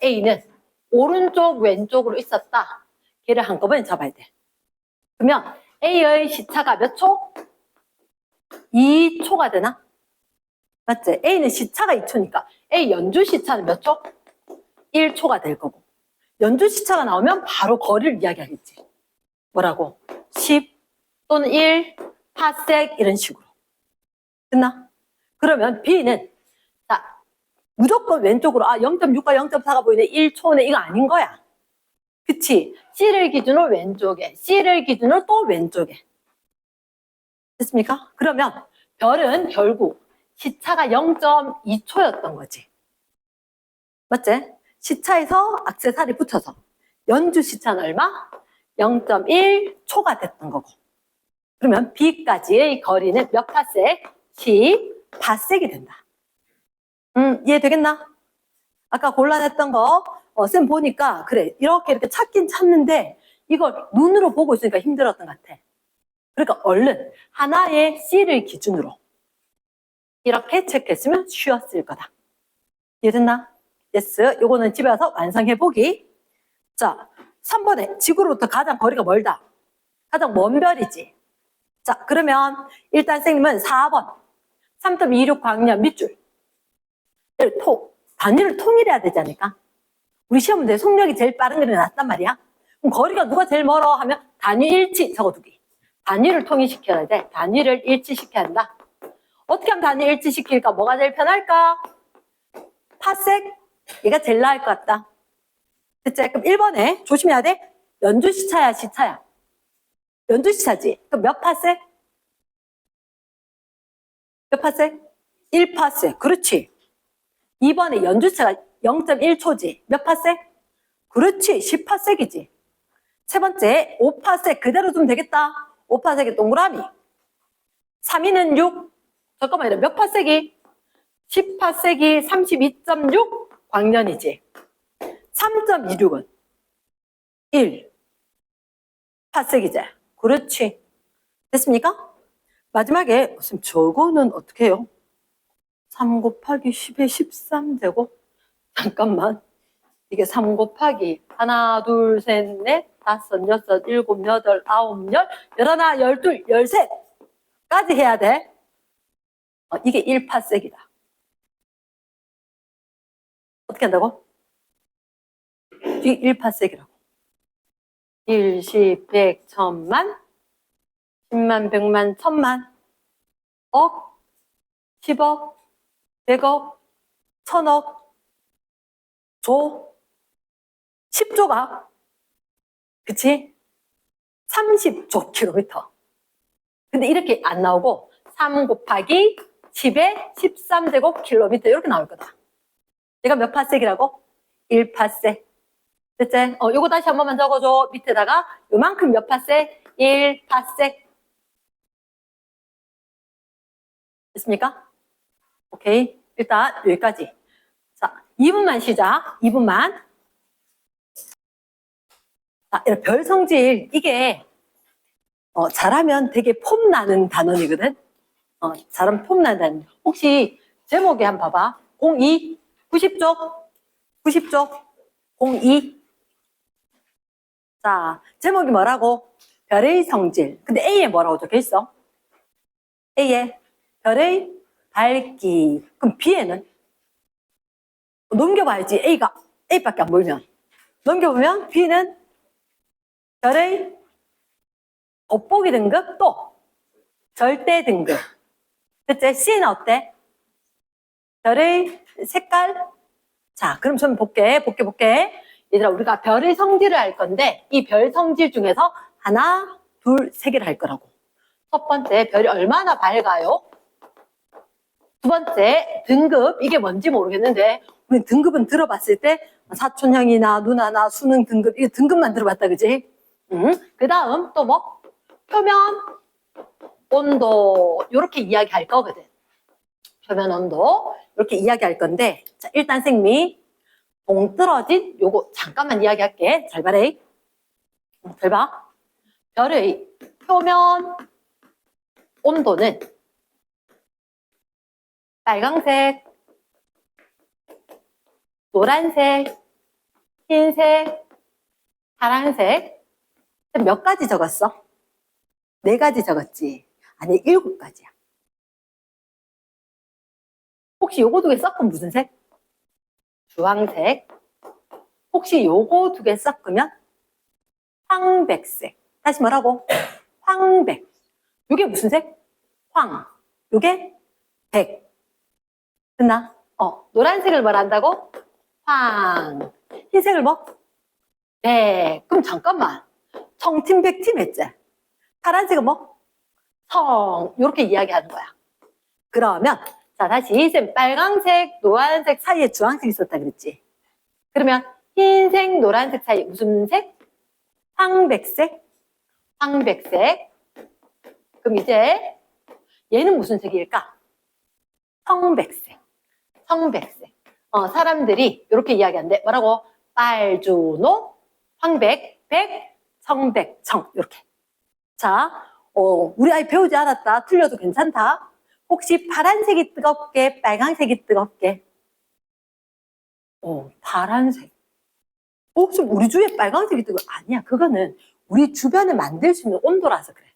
A는 오른쪽 왼쪽으로 있었다. 걔를 한꺼번에 잡아야 돼. 그러면 A의 시차가 몇 초? 2초가 되나? 맞지? A는 시차가 2초니까 A 연주 시차는 몇 초? 1초가 될 거고 연주 시차가 나오면 바로 거리를 이야기하겠지. 뭐라고? 10 또는 1 파섹 이런 식으로. 됐나? 그러면 B는 자 무조건 왼쪽으로 0.6과 0.4가 보이네. 1초네. 이거 아닌 거야. 그치? C를 기준으로 왼쪽에 C를 기준으로 또 왼쪽에. 됐습니까? 그러면 별은 결국 시차가 0.2초였던 거지. 맞지? 시차에서 액세살이 붙어서 연주 시차는 얼마? 0.1초가 됐던 거고. 그러면 B까지의 거리는 몇 파섹? 10 파섹이 된다. 이해되겠나? 아까 곤란했던 거 쌤 보니까 그래 이렇게 찾긴 찾는데 이걸 눈으로 보고 있으니까 힘들었던 것 같아. 그러니까 얼른 하나의 C를 기준으로 이렇게 체크했으면 쉬웠을 거다. 이해됐나? 예스. 요거는 집에 와서 완성해보기. 자, 3번에 지구로부터 가장 거리가 멀다. 가장 먼 별이지. 자, 그러면 일단 선생님은 4번 3.26 광년 밑줄 단위를 통일해야 되지 않을까? 우리 시험 문제 속력이 제일 빠른 게 낫단 말이야. 그럼 거리가 누가 제일 멀어 하면 단위 일치 적어두기. 단위를 통일시켜야 돼. 단위를 일치시켜야 한다. 어떻게 하면 단위 일치시킬까? 뭐가 제일 편할까? 파섹? 얘가 제일 나을 것 같다. 됐지? 그럼 1번에 조심해야 돼. 연주 시차야, 시차야. 연주 시차지. 그럼 몇 파섹? 몇 파섹? 1파섹. 그렇지. 2번에 연주 시차가 0.1초지. 몇 파섹? 그렇지. 10파섹이지. 세 번째, 5파섹 그대로 두면 되겠다. 5파섹의 동그라미. 3위는 6. 잠깐만요. 몇 파섹이? 10파섹이 32.6 광년이지. 3.26은 1 파섹이지. 그렇지. 됐습니까? 마지막에 무슨 저거는 어떻게 해요? 3 곱하기 10의 13제곱? 잠깐만. 이게 3 곱하기 하나, 둘, 셋, 넷, 다섯, 여섯, 일곱, 여덟, 아홉, 열, 열하나, 열둘, 열셋까지 해야 돼. 이게 1파섹이다. 어떻게 한다고? 이게 1파섹이라고. 1, 10, 100, 1000만, 10만, 100만, 1000만, 억, 10억, 100억, 1000억, 조, 10조가, 그치? 30조 킬로미터. 근데 이렇게 안 나오고 3 곱하기 10의 13제곱 킬로미터 이렇게 나올 거다. 얘가 몇 파섹이라고? 1파섹. 됐지? 요거 다시 한 번만 적어줘. 밑에다가 요만큼 몇 파섹? 1파섹. 됐습니까? 오케이. 일단 여기까지. 자, 2분만 시작. 2분만. 자, 이런 별 성질 이게 잘하면 되게 폼 나는 단원이거든. 잘하면 폼 나는 단원. 혹시 제목에 한번 봐봐. 02 90쪽 02. 자, 제목이 뭐라고? 별의 성질. 근데 A에 뭐라고 적혀있어? A에 별의 밝기. 그럼 B에는? 넘겨봐야지. A밖에 안 보이면. 넘겨보면 B는 별의 돋보기 등급 또 절대 등급. 그치? C는 어때? 별의 색깔. 자, 그럼 좀 볼게. 얘들아, 우리가 별의 성질을 할 건데 이 별 성질 중에서 하나, 둘, 세 개를 할 거라고. 첫 번째, 별이 얼마나 밝아요? 두 번째, 등급. 이게 뭔지 모르겠는데 우리 등급은 들어봤을 때 사촌형이나 누나나 수능 등급, 이 등급만 들어봤다, 그지? 그 다음 또 뭐? 표면 온도 이렇게 이야기할 거거든. 표면 온도 이렇게 이야기할 건데, 자, 일단 생미 동떨어진 요거 잠깐만 이야기할게. 잘 봐라. 잘 봐. 별의 표면 온도는 빨강색, 노란색, 흰색, 파란색. 몇 가지 적었어? 4가지 적었지. 아니, 7가지야. 혹시 요거 2개 섞으면 무슨 색? 주황색. 혹시 요거 2개 섞으면 황백색. 다시 뭐라고? 황백. 요게 무슨 색? 황. 요게 백. 됐나? 노란색을 말한다고? 황. 흰색을 뭐? 백. 그럼 잠깐만. 청팀, 백팀 했지? 파란색은 뭐? 성. 요렇게 이야기하는 거야. 그러면, 자, 다시, 쌤, 빨강색, 노란색 사이에 주황색 있었다 그랬지? 그러면, 흰색, 노란색 사이에 무슨 색? 황백색? 황백색. 그럼 이제, 얘는 무슨 색일까? 청백색. 청백색. 사람들이 이렇게 이야기하는데, 뭐라고? 빨주노, 황백, 백, 청백, 청. 이렇게. 자, 우리 아이 배우지 않았다. 틀려도 괜찮다. 혹시 파란색이 뜨겁게, 빨간색이 뜨겁게? 파란색. 혹시 우리 주위에 빨간색이 뜨겁게? 아니야. 그거는 우리 주변에 만들 수 있는 온도라서 그래.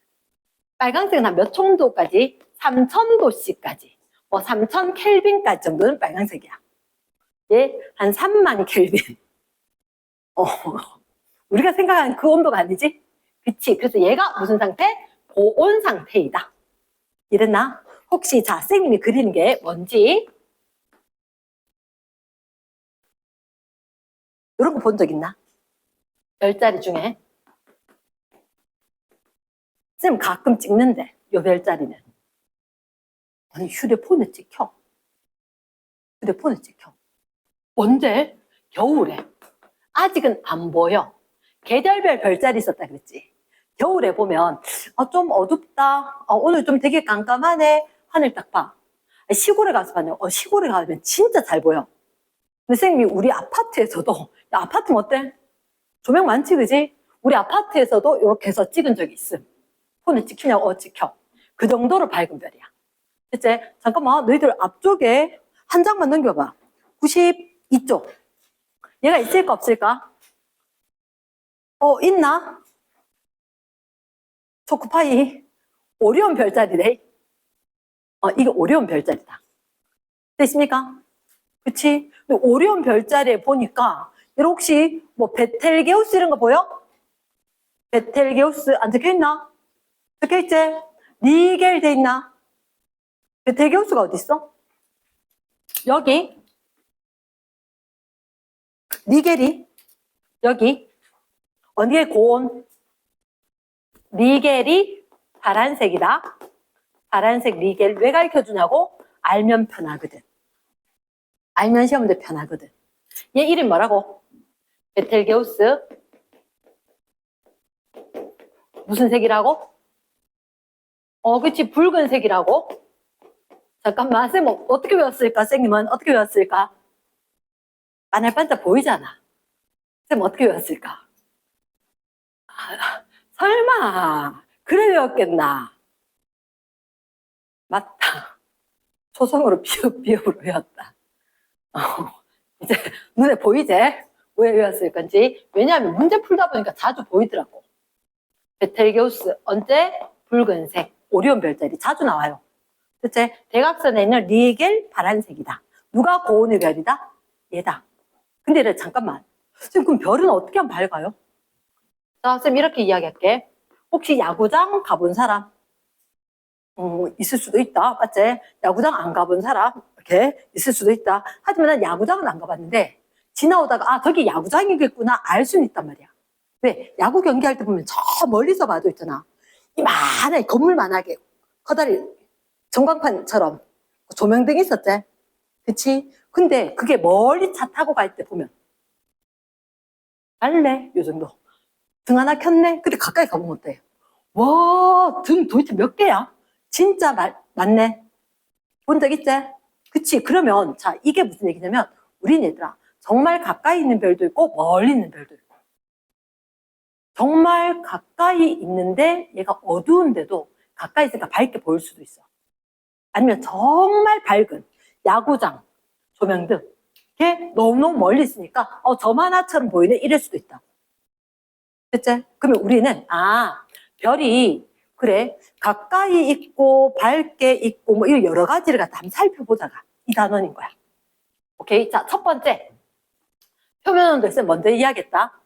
빨간색은 한 몇 청도까지? 3000도씨까지. 3000 켈빈까지 정도는 빨간색이야. 얘, 한 3만 켈빈. 우리가 생각하는 그 온도가 아니지? 그치? 그래서 얘가 무슨 상태? 고온 상태이다. 이랬나? 혹시, 자, 선생님이 그리는 게 뭔지? 이런 거 본 적 있나? 별자리 중에. 선생님 가끔 찍는데, 요 별자리는. 아니, 휴대폰에 찍혀. 휴대폰에 찍혀. 언제? 겨울에. 아직은 안 보여. 계절별 별자리 있었다 그랬지. 겨울에 보면 좀 어둡다. 오늘 좀 되게 깜깜하네. 하늘 딱 봐. 시골에 가서 봐요. 시골에 가면 진짜 잘 보여. 근데 선생님이 우리 아파트에서도, 야, 아파트는 어때? 조명 많지, 그지? 우리 아파트에서도 이렇게 해서 찍은 적이 있음. 폰에 찍히냐고? 찍혀. 그 정도로 밝은 별이야. 이제 잠깐만, 너희들 앞쪽에 한 장만 넘겨봐. 92쪽. 얘가 있을까 없을까? 있나? 초코파이. 오리온 별자리래. 이게 오리온 별자리다. 되십니까? 그치? 근데 오리온 별자리에 보니까, 여러분 혹시 뭐 베텔게우스 이런 거 보여? 베텔게우스 안 적혀있나? 적혀있지? 니겔 돼 있나? 베텔게우스가 어디 있어? 여기. 니겔이 여기. 어디에 고온? 니겔이 파란색이다. 파란색 니겔 왜 가르쳐주냐고? 알면 편하거든. 알면 시험 문제 편하거든. 얘 이름 뭐라고? 베텔게우스. 무슨 색이라고? 그치, 붉은색이라고? 잠깐만, 쌤 어떻게 배웠을까? 선생님은 어떻게 배웠을까? 반짝반짝 보이잖아. 쌤 어떻게 배웠을까? 설마 그래 배웠겠나? 맞다. 초성으로 비읍으로 배웠다. 이제 눈에 보이지? 왜 외웠을 건지. 왜냐하면 문제 풀다 보니까 자주 보이더라고. 베텔게우스 언제? 붉은색 오리온 별자리 자주 나와요. 그치? 대각선에 있는 리겔 파란색이다. 누가 고온의 별이다? 얘다. 근데 잠깐만. 선생님 그럼 별은 어떻게 하면 밝아요? 자, 선생님 이렇게 이야기할게. 혹시 야구장 가본 사람? 있을 수도 있다. 맞지? 야구장 안 가본 사람? 이렇게 있을 수도 있다. 하지만 난 야구장은 안 가봤는데 지나오다가 저기 야구장이겠구나 알 수는 있단 말이야. 왜? 야구 경기할 때 보면 저 멀리서 봐도 있잖아. 이만하게 건물만하게 커다리 전광판처럼 조명등이 있었지. 그치? 근데 그게 멀리 차 타고 갈 때 보면 달래 요 정도. 등 하나 켰네? 근데 가까이 가보면 어때? 와, 등 도대체 몇 개야? 진짜 많네. 본 적 있지? 그치? 그러면 자, 이게 무슨 얘기냐면 우린 얘들아 정말 가까이 있는 별도 있고 멀리 있는 별도 있고, 정말 가까이 있는데 얘가 어두운데도 가까이 있으니까 밝게 보일 수도 있어. 아니면 정말 밝은 야구장 조명등, 이게 너무너무 멀리 있으니까 점 하나처럼 보이네 이럴 수도 있다. 됐지? 그러면 우리는 별이 그래 가까이 있고 밝게 있고 뭐 이런 여러 가지를 갖다 한번 살펴보자가 이 단원인 거야. 오케이. 자, 첫 번째 표면 온도에서 먼저 이야기했다.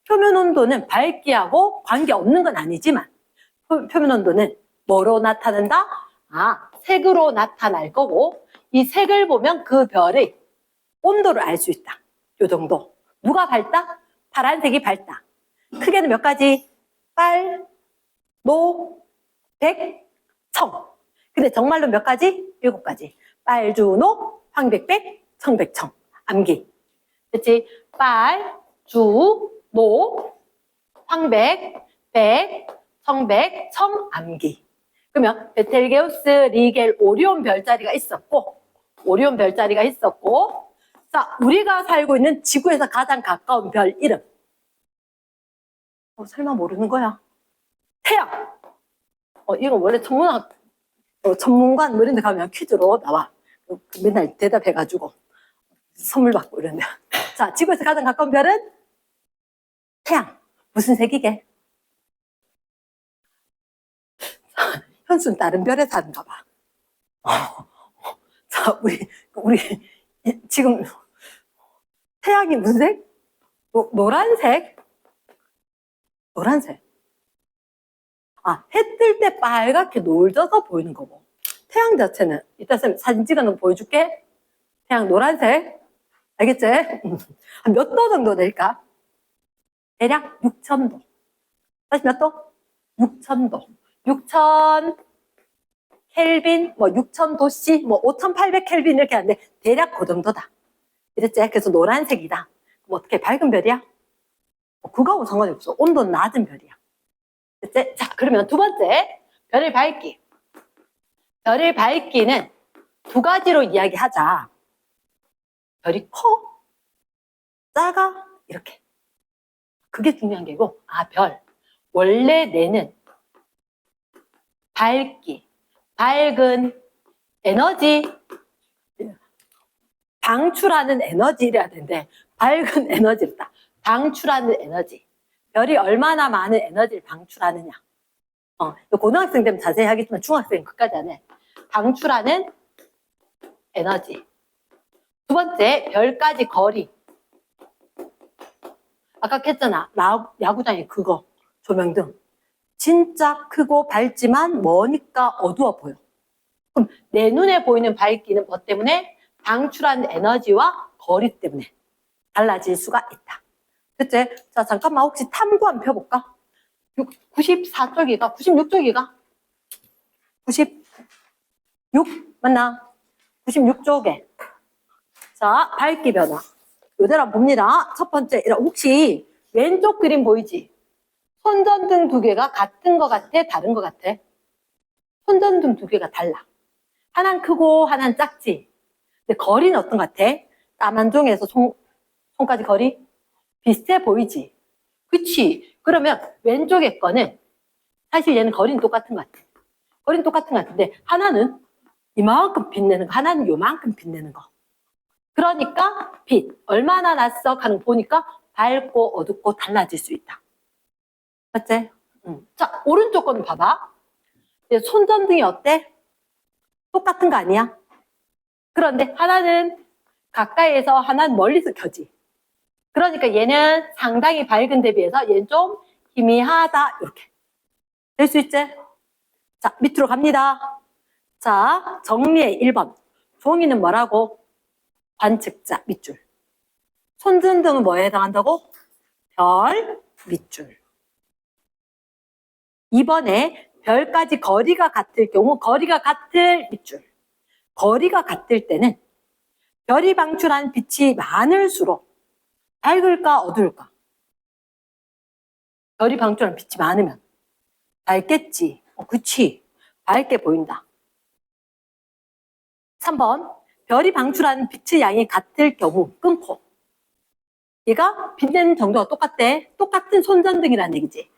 표면 온도는 밝기하고 관계없는 건 아니지만 표면 온도는 뭐로 나타난다? 색으로 나타날 거고, 이 색을 보면 그 별의 온도를 알 수 있다. 요 정도. 누가 밝다? 파란색이 밝다. 크게는 몇 가지? 빨, 노, 백, 청. 근데 정말로 몇 가지? 7가지. 빨, 주, 노, 황백, 청, 백, 청. 암기. 그치? 빨, 주, 노, 황백, 백, 청백, 청, 암기. 그러면 베텔게우스, 리겔, 오리온 별자리가 있었고, 자, 우리가 살고 있는 지구에서 가장 가까운 별 이름. 설마 모르는 거야? 태양. 이거 원래 전문관 뭐 이런 데 가면 퀴즈로 나와. 맨날 대답해가지고 선물 받고 이런데. 자, 지구에서 가장 가까운 별은 태양. 무슨 색이게? 현수는 다른 별에 사는가 봐. 자, 우리 지금 태양이 무슨 색? 노란색? 해 뜰 때 빨갛게 노을져서 보이는 거고. 태양 자체는 이따 쌤 사진 찍어놓고 보여줄게. 태양 노란색. 알겠지? 한 몇 도 정도 될까? 대략 6,000도. 다시 몇 도? 6,000도. 6,000 켈빈, 6,000도씨, 5,800 켈빈 이렇게 하는데 대략 그 정도다. 이랬지? 그래서 노란색이다. 그럼 어떻게 밝은 별이야? 그거하고 상관이 없어. 온도는 낮은 별이야. 됐지? 자, 그러면 두 번째, 별의 밝기. 별의 밝기는 두 가지로 이야기하자. 별이 커? 작아? 이렇게. 그게 중요한 게고, 별. 원래 뇌는 밝기, 밝은 에너지, 방출하는 에너지래야 되는데, 밝은 에너지다. 방출하는 에너지. 별이 얼마나 많은 에너지를 방출하느냐. 고등학생 되면 자세히 하겠지만 중학생은 그까지 안 해. 방출하는 에너지. 두 번째, 별까지 거리. 아까 했잖아. 야구장에 그거, 조명등. 진짜 크고 밝지만 머니까 어두워 보여. 그럼 내 눈에 보이는 밝기는 뭐 때문에? 방출한 에너지와 거리 때문에 달라질 수가 있다. 그치? 자, 잠깐만 혹시 탐구 한번 펴볼까? 94쪽이가? 96쪽이가? 96? 맞나? 96쪽에. 자, 밝기 변화. 요대로 한번 봅니다. 첫 번째, 혹시 왼쪽 그림 보이지? 손전등 두 개가 같은 것 같아? 다른 것 같아? 손전등 두 개가 달라. 하나는 크고 하나는 작지? 근데 거리는 어떤 것 같아? 까만 종에서 손까지 거리? 비슷해 보이지? 그치? 그러면 왼쪽에 거는 사실 얘는 거리는 똑같은 것 같아. 거리는 똑같은 것 같은데 하나는 이만큼 빛내는 거, 하나는 요만큼 빛내는 거. 그러니까 빛 얼마나 났어? 하는 거 보니까 밝고 어둡고 달라질 수 있다. 맞지? 자, 오른쪽 거는 봐봐. 손전등이 어때? 똑같은 거 아니야? 그런데 하나는 가까이에서 하나는 멀리서 켜지. 그러니까 얘는 상당히 밝은 데 비해서 얘는 좀 희미하다. 이렇게. 될 수 있지? 자, 밑으로 갑니다. 자, 정리해 1번. 종이는 뭐라고? 관측자, 밑줄. 손전등은 뭐에 해당한다고? 별, 밑줄. 2번에 별까지 거리가 같을 경우 거리가 같을 밑줄. 거리가 같을 때는 별이 방출한 빛이 많을수록 밝을까 어두울까? 별이 방출한 빛이 많으면 밝겠지. 그치. 밝게 보인다. 3번. 별이 방출하는 빛의 양이 같을 경우 끊고. 얘가 빛내는 정도가 똑같대. 똑같은 손전등이라는 얘기지.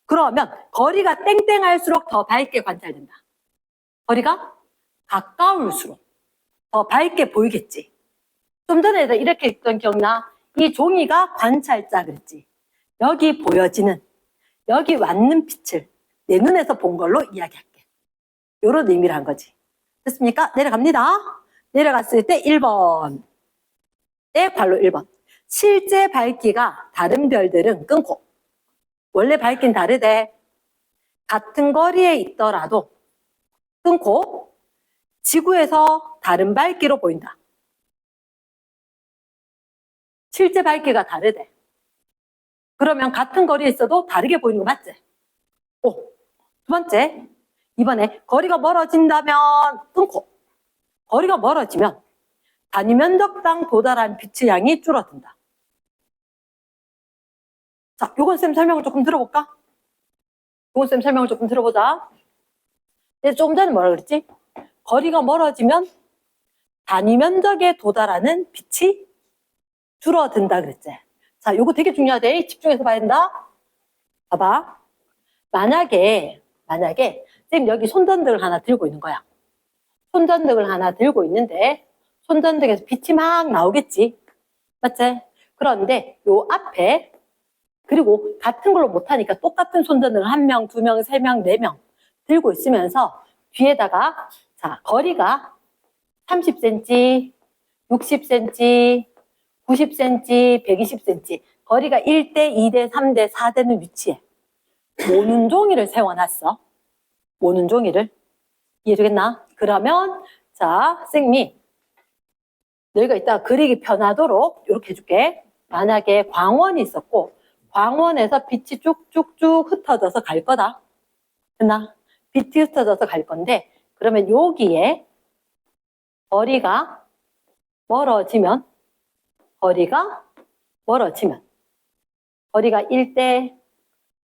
그러면 거리가 땡땡할수록 더 밝게 관찰된다. 거리가 가까울수록 더 밝게 보이겠지. 좀 전에 이렇게 했던 기억나? 이 종이가 관찰자 그랬지. 여기 보여지는, 여기 왔는 빛을 내 눈에서 본 걸로 이야기할게. 요런 의미를 한 거지. 됐습니까? 내려갑니다. 내려갔을 때 1번. 네, 발로 1번. 실제 밝기가 다른 별들은 끊고. 원래 밝기는 다르대. 같은 거리에 있더라도 끊고 지구에서 다른 밝기로 보인다. 실제 밝기가 다르대. 그러면 같은 거리에 있어도 다르게 보이는 거 맞지? 두 번째. 이번에 거리가 멀어진다면 끊고. 거리가 멀어지면 단위 면적당 도달한 빛의 양이 줄어든다. 자, 요건 쌤 설명을 조금 들어볼까? 요건 쌤 설명을 조금 들어보자. 조금 전에 뭐라 그랬지? 거리가 멀어지면 단위 면적에 도달하는 빛이 줄어든다 그랬지? 자, 요거 되게 중요하대. 집중해서 봐야 된다. 봐봐. 만약에 쌤 여기 손전등을 하나 들고 있는 거야. 손전등을 하나 들고 있는데 손전등에서 빛이 막 나오겠지. 맞지? 그런데 요 앞에 그리고 같은 걸로 못하니까 똑같은 손전등을 1명, 2명, 3명, 4명 들고 있으면서 뒤에다가 자 거리가 30cm, 60cm, 90cm, 120cm 거리가 1대, 2대, 3대, 4대는 위치해. 모는 종이를 세워놨어. 모는 종이를. 이해되겠나? 그러면 자 쌤이 너희가 이따 그리기 편하도록 이렇게 해줄게. 만약에 광원이 있었고 광원에서 빛이 쭉쭉쭉 흩어져서 갈 거다. 됐나? 빛이 흩어져서 갈 건데 그러면 여기에 거리가 멀어지면 거리가 1대,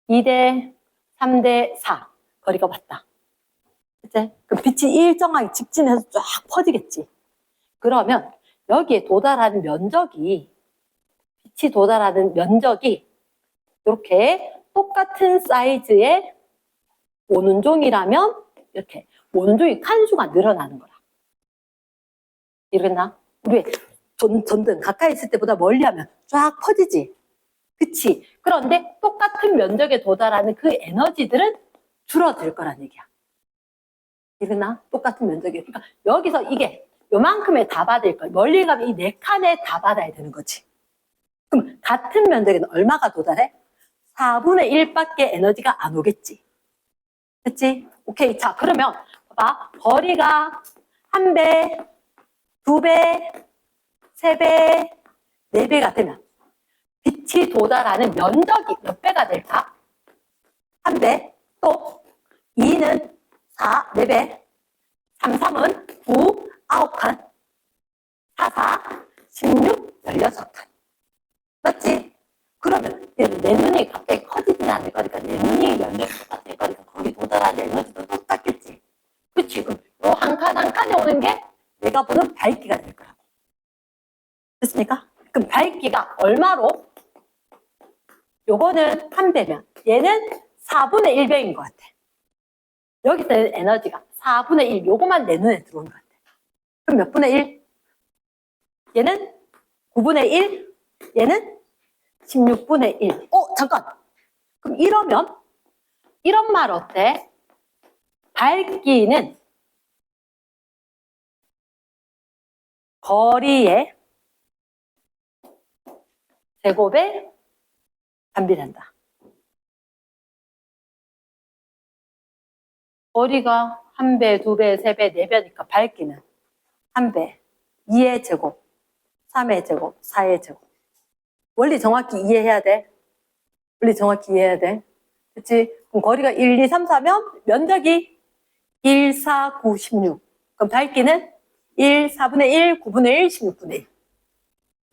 2대, 3대, 4 거리가 왔다. 그치? 그럼 빛이 일정하게 직진해서 쫙 퍼지겠지. 그러면 여기에 도달하는 면적이 빛이 도달하는 면적이 이렇게 똑같은 사이즈의 오는 종이라면 이렇게 오는 종이 칸수가 늘어나는 거라. 이러겠나? 우리 전등 가까이 있을 때보다 멀리 하면 쫙 퍼지지. 그치? 그런데 똑같은 면적에 도달하는 그 에너지들은 줄어들 거란 얘기야. 이러나? 똑같은 면적이. 그러니까 여기서 이게 요만큼에 다 받을 걸. 멀리 가면 이 4칸에 다 받아야 되는 거지. 그럼 같은 면적에는 얼마가 도달해? 4분의 1밖에 에너지가 안 오겠지. 그치? 오케이. 자, 그러면 봐봐. 거리가 1배, 2배, 3배, 4배가 되면 빛이 도달하는 면적이 몇 배가 될까? 1배, 또 2는 4, 4배, 3, 3은 9, 9칸, 4, 4, 16, 16칸. 맞지? 그러면 내 눈이 갑자기 커지진 않을 거니까 내 눈이 면적이 똑같을 거니까 거기 도달하는 에너지도 똑같겠지. 그치? 그럼 요 한 칸 한 칸에 오는 게 내가 보는 밝기가 될 거라고. 됐습니까? 그럼 밝기가 얼마로? 요거는 1배면 얘는 4분의 1배인 것 같아. 여기서 에너지가 4분의 1, 요거만 내 눈에 들어오는 것 같아. 그럼 몇 분의 1? 얘는 9분의 1, 얘는 16분의 1. 잠깐. 그럼 이러면 이런 말 어때? 밝기는 거리의 제곱에 반비례한다. 거리가 1배, 2배, 3배, 4배니까 밝기는 1배, 2의 제곱, 3의 제곱, 4의 제곱. 원리 정확히 이해해야 돼. 원리 정확히 이해해야 돼. 그치? 그럼 거리가 1, 2, 3, 4면 면적이 1, 4, 9, 16. 그럼 밝기는 1, 4분의 1, 9분의 1, 16분의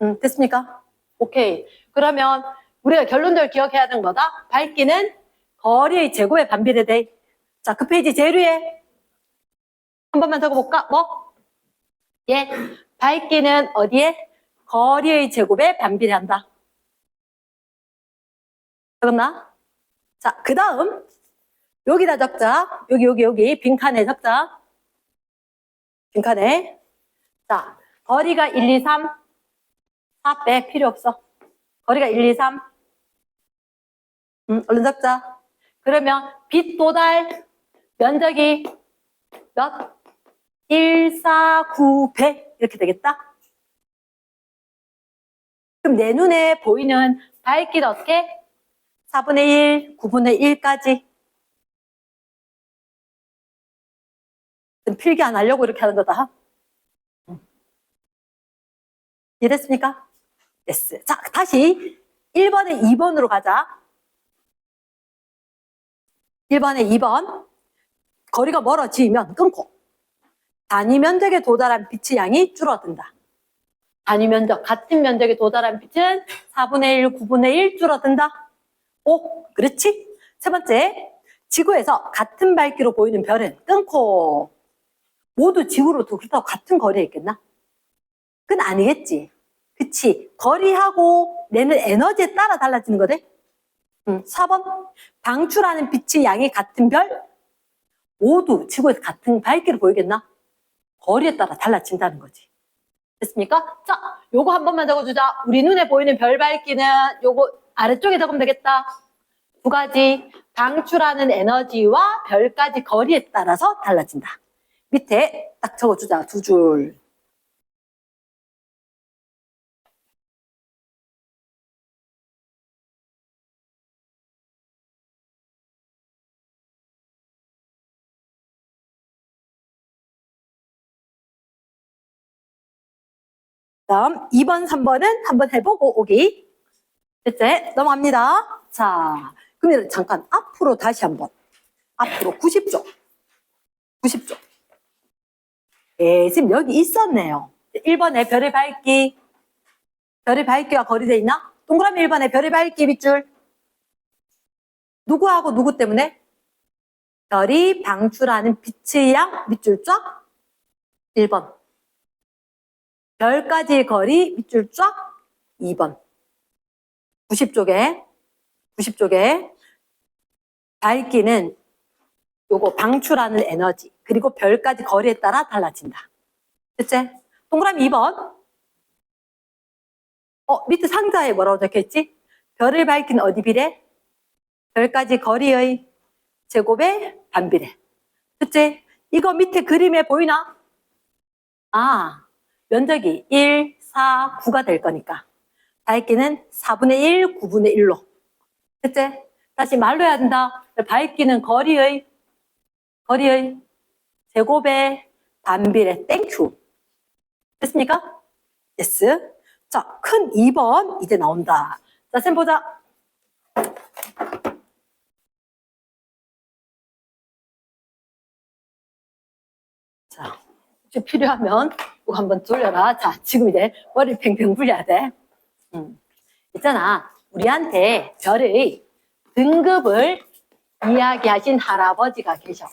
1. 됐습니까? 오케이. 그러면 우리가 결론적으로 기억해야 되는 거다. 밝기는 거리의 제곱에 반비례돼. 자, 그 페이지 제일 위에 한 번만 적어볼까? 뭐? 예. 밝기는 어디에? 거리의 제곱에 반비례한다. 적었나? 자, 그 다음 여기다 적자. 여기 빈칸에 적자. 빈칸에. 자, 거리가 1, 2, 3. 4 빼. 필요 없어. 거리가 1, 2, 3. 얼른 적자. 그러면 빛 도달 면적이 몇? 1, 4, 9, 100 이렇게 되겠다. 그럼 내 눈에 보이는 밝기는 어떻게? 4분의 1, 9분의 1까지. 필기 안 하려고 이렇게 하는 거다. 이해됐습니까? yes. 자, 다시 1번에 2번으로 가자. 1번에 2번. 거리가 멀어지면 끊고 단위 면적에 도달한 빛의 양이 줄어든다. 단위 면적, 같은 면적에 도달한 빛은 4분의 1, 9분의 1 줄어든다. 오, 그렇지? 세 번째, 지구에서 같은 밝기로 보이는 별은 끊고 모두 지구로부터 그렇다고 같은 거리에 있겠나? 그건 아니겠지. 그치? 거리하고 내는 에너지에 따라 달라지는 거대. 4번, 방출하는 빛의 양이 같은 별 모두 지구에서 같은 밝기로 보이겠나? 거리에 따라 달라진다는 거지. 됐습니까? 자, 요거 한 번만 적어주자. 우리 눈에 보이는 별 밝기는 요거 아래쪽에 적으면 되겠다. 두 가지. 방출하는 에너지와 별까지 거리에 따라서 달라진다. 밑에 딱 적어주자. 두 줄. 다음 2번, 3번은 한번 해보고 오기. 됐지? 넘어갑니다. 자, 그러면 잠깐 앞으로 다시 한번. 앞으로 90쪽. 90쪽. 예, 지금 여기 있었네요. 1번에 별의 밝기. 별의 밝기와 거리돼 있나? 동그라미 1번에 별의 밝기 밑줄. 누구하고 누구 때문에? 별이 방출하는 빛의 양 밑줄 쫙. 1번. 별까지 거리 밑줄 쫙. 2번. 90쪽에 밝기는 요거 방출하는 에너지 그리고 별까지 거리에 따라 달라진다. 됐지? 동그라미 2번. 밑에 상자에 뭐라고 적혀있지? 별을 밝기는 어디 비례? 별까지 거리의 제곱에 반비례. 됐지? 이거 밑에 그림에 보이나? 아, 면적이 1, 4, 9가 될 거니까 밝기는 4분의 1, 9분의 1로. 됐지? 다시 말로 해야 된다. 밝기는 거리의 제곱에 반비례. 땡큐. 됐습니까? yes. 자, 큰 2번 이제 나온다. 자, 쌤 보자. 자, 혹시 필요하면 이거 한번 돌려라. 자, 지금 이제 머리 팽팽 굴려야 돼. 있잖아. 우리한테 별의 등급을 이야기하신 할아버지가 계셔.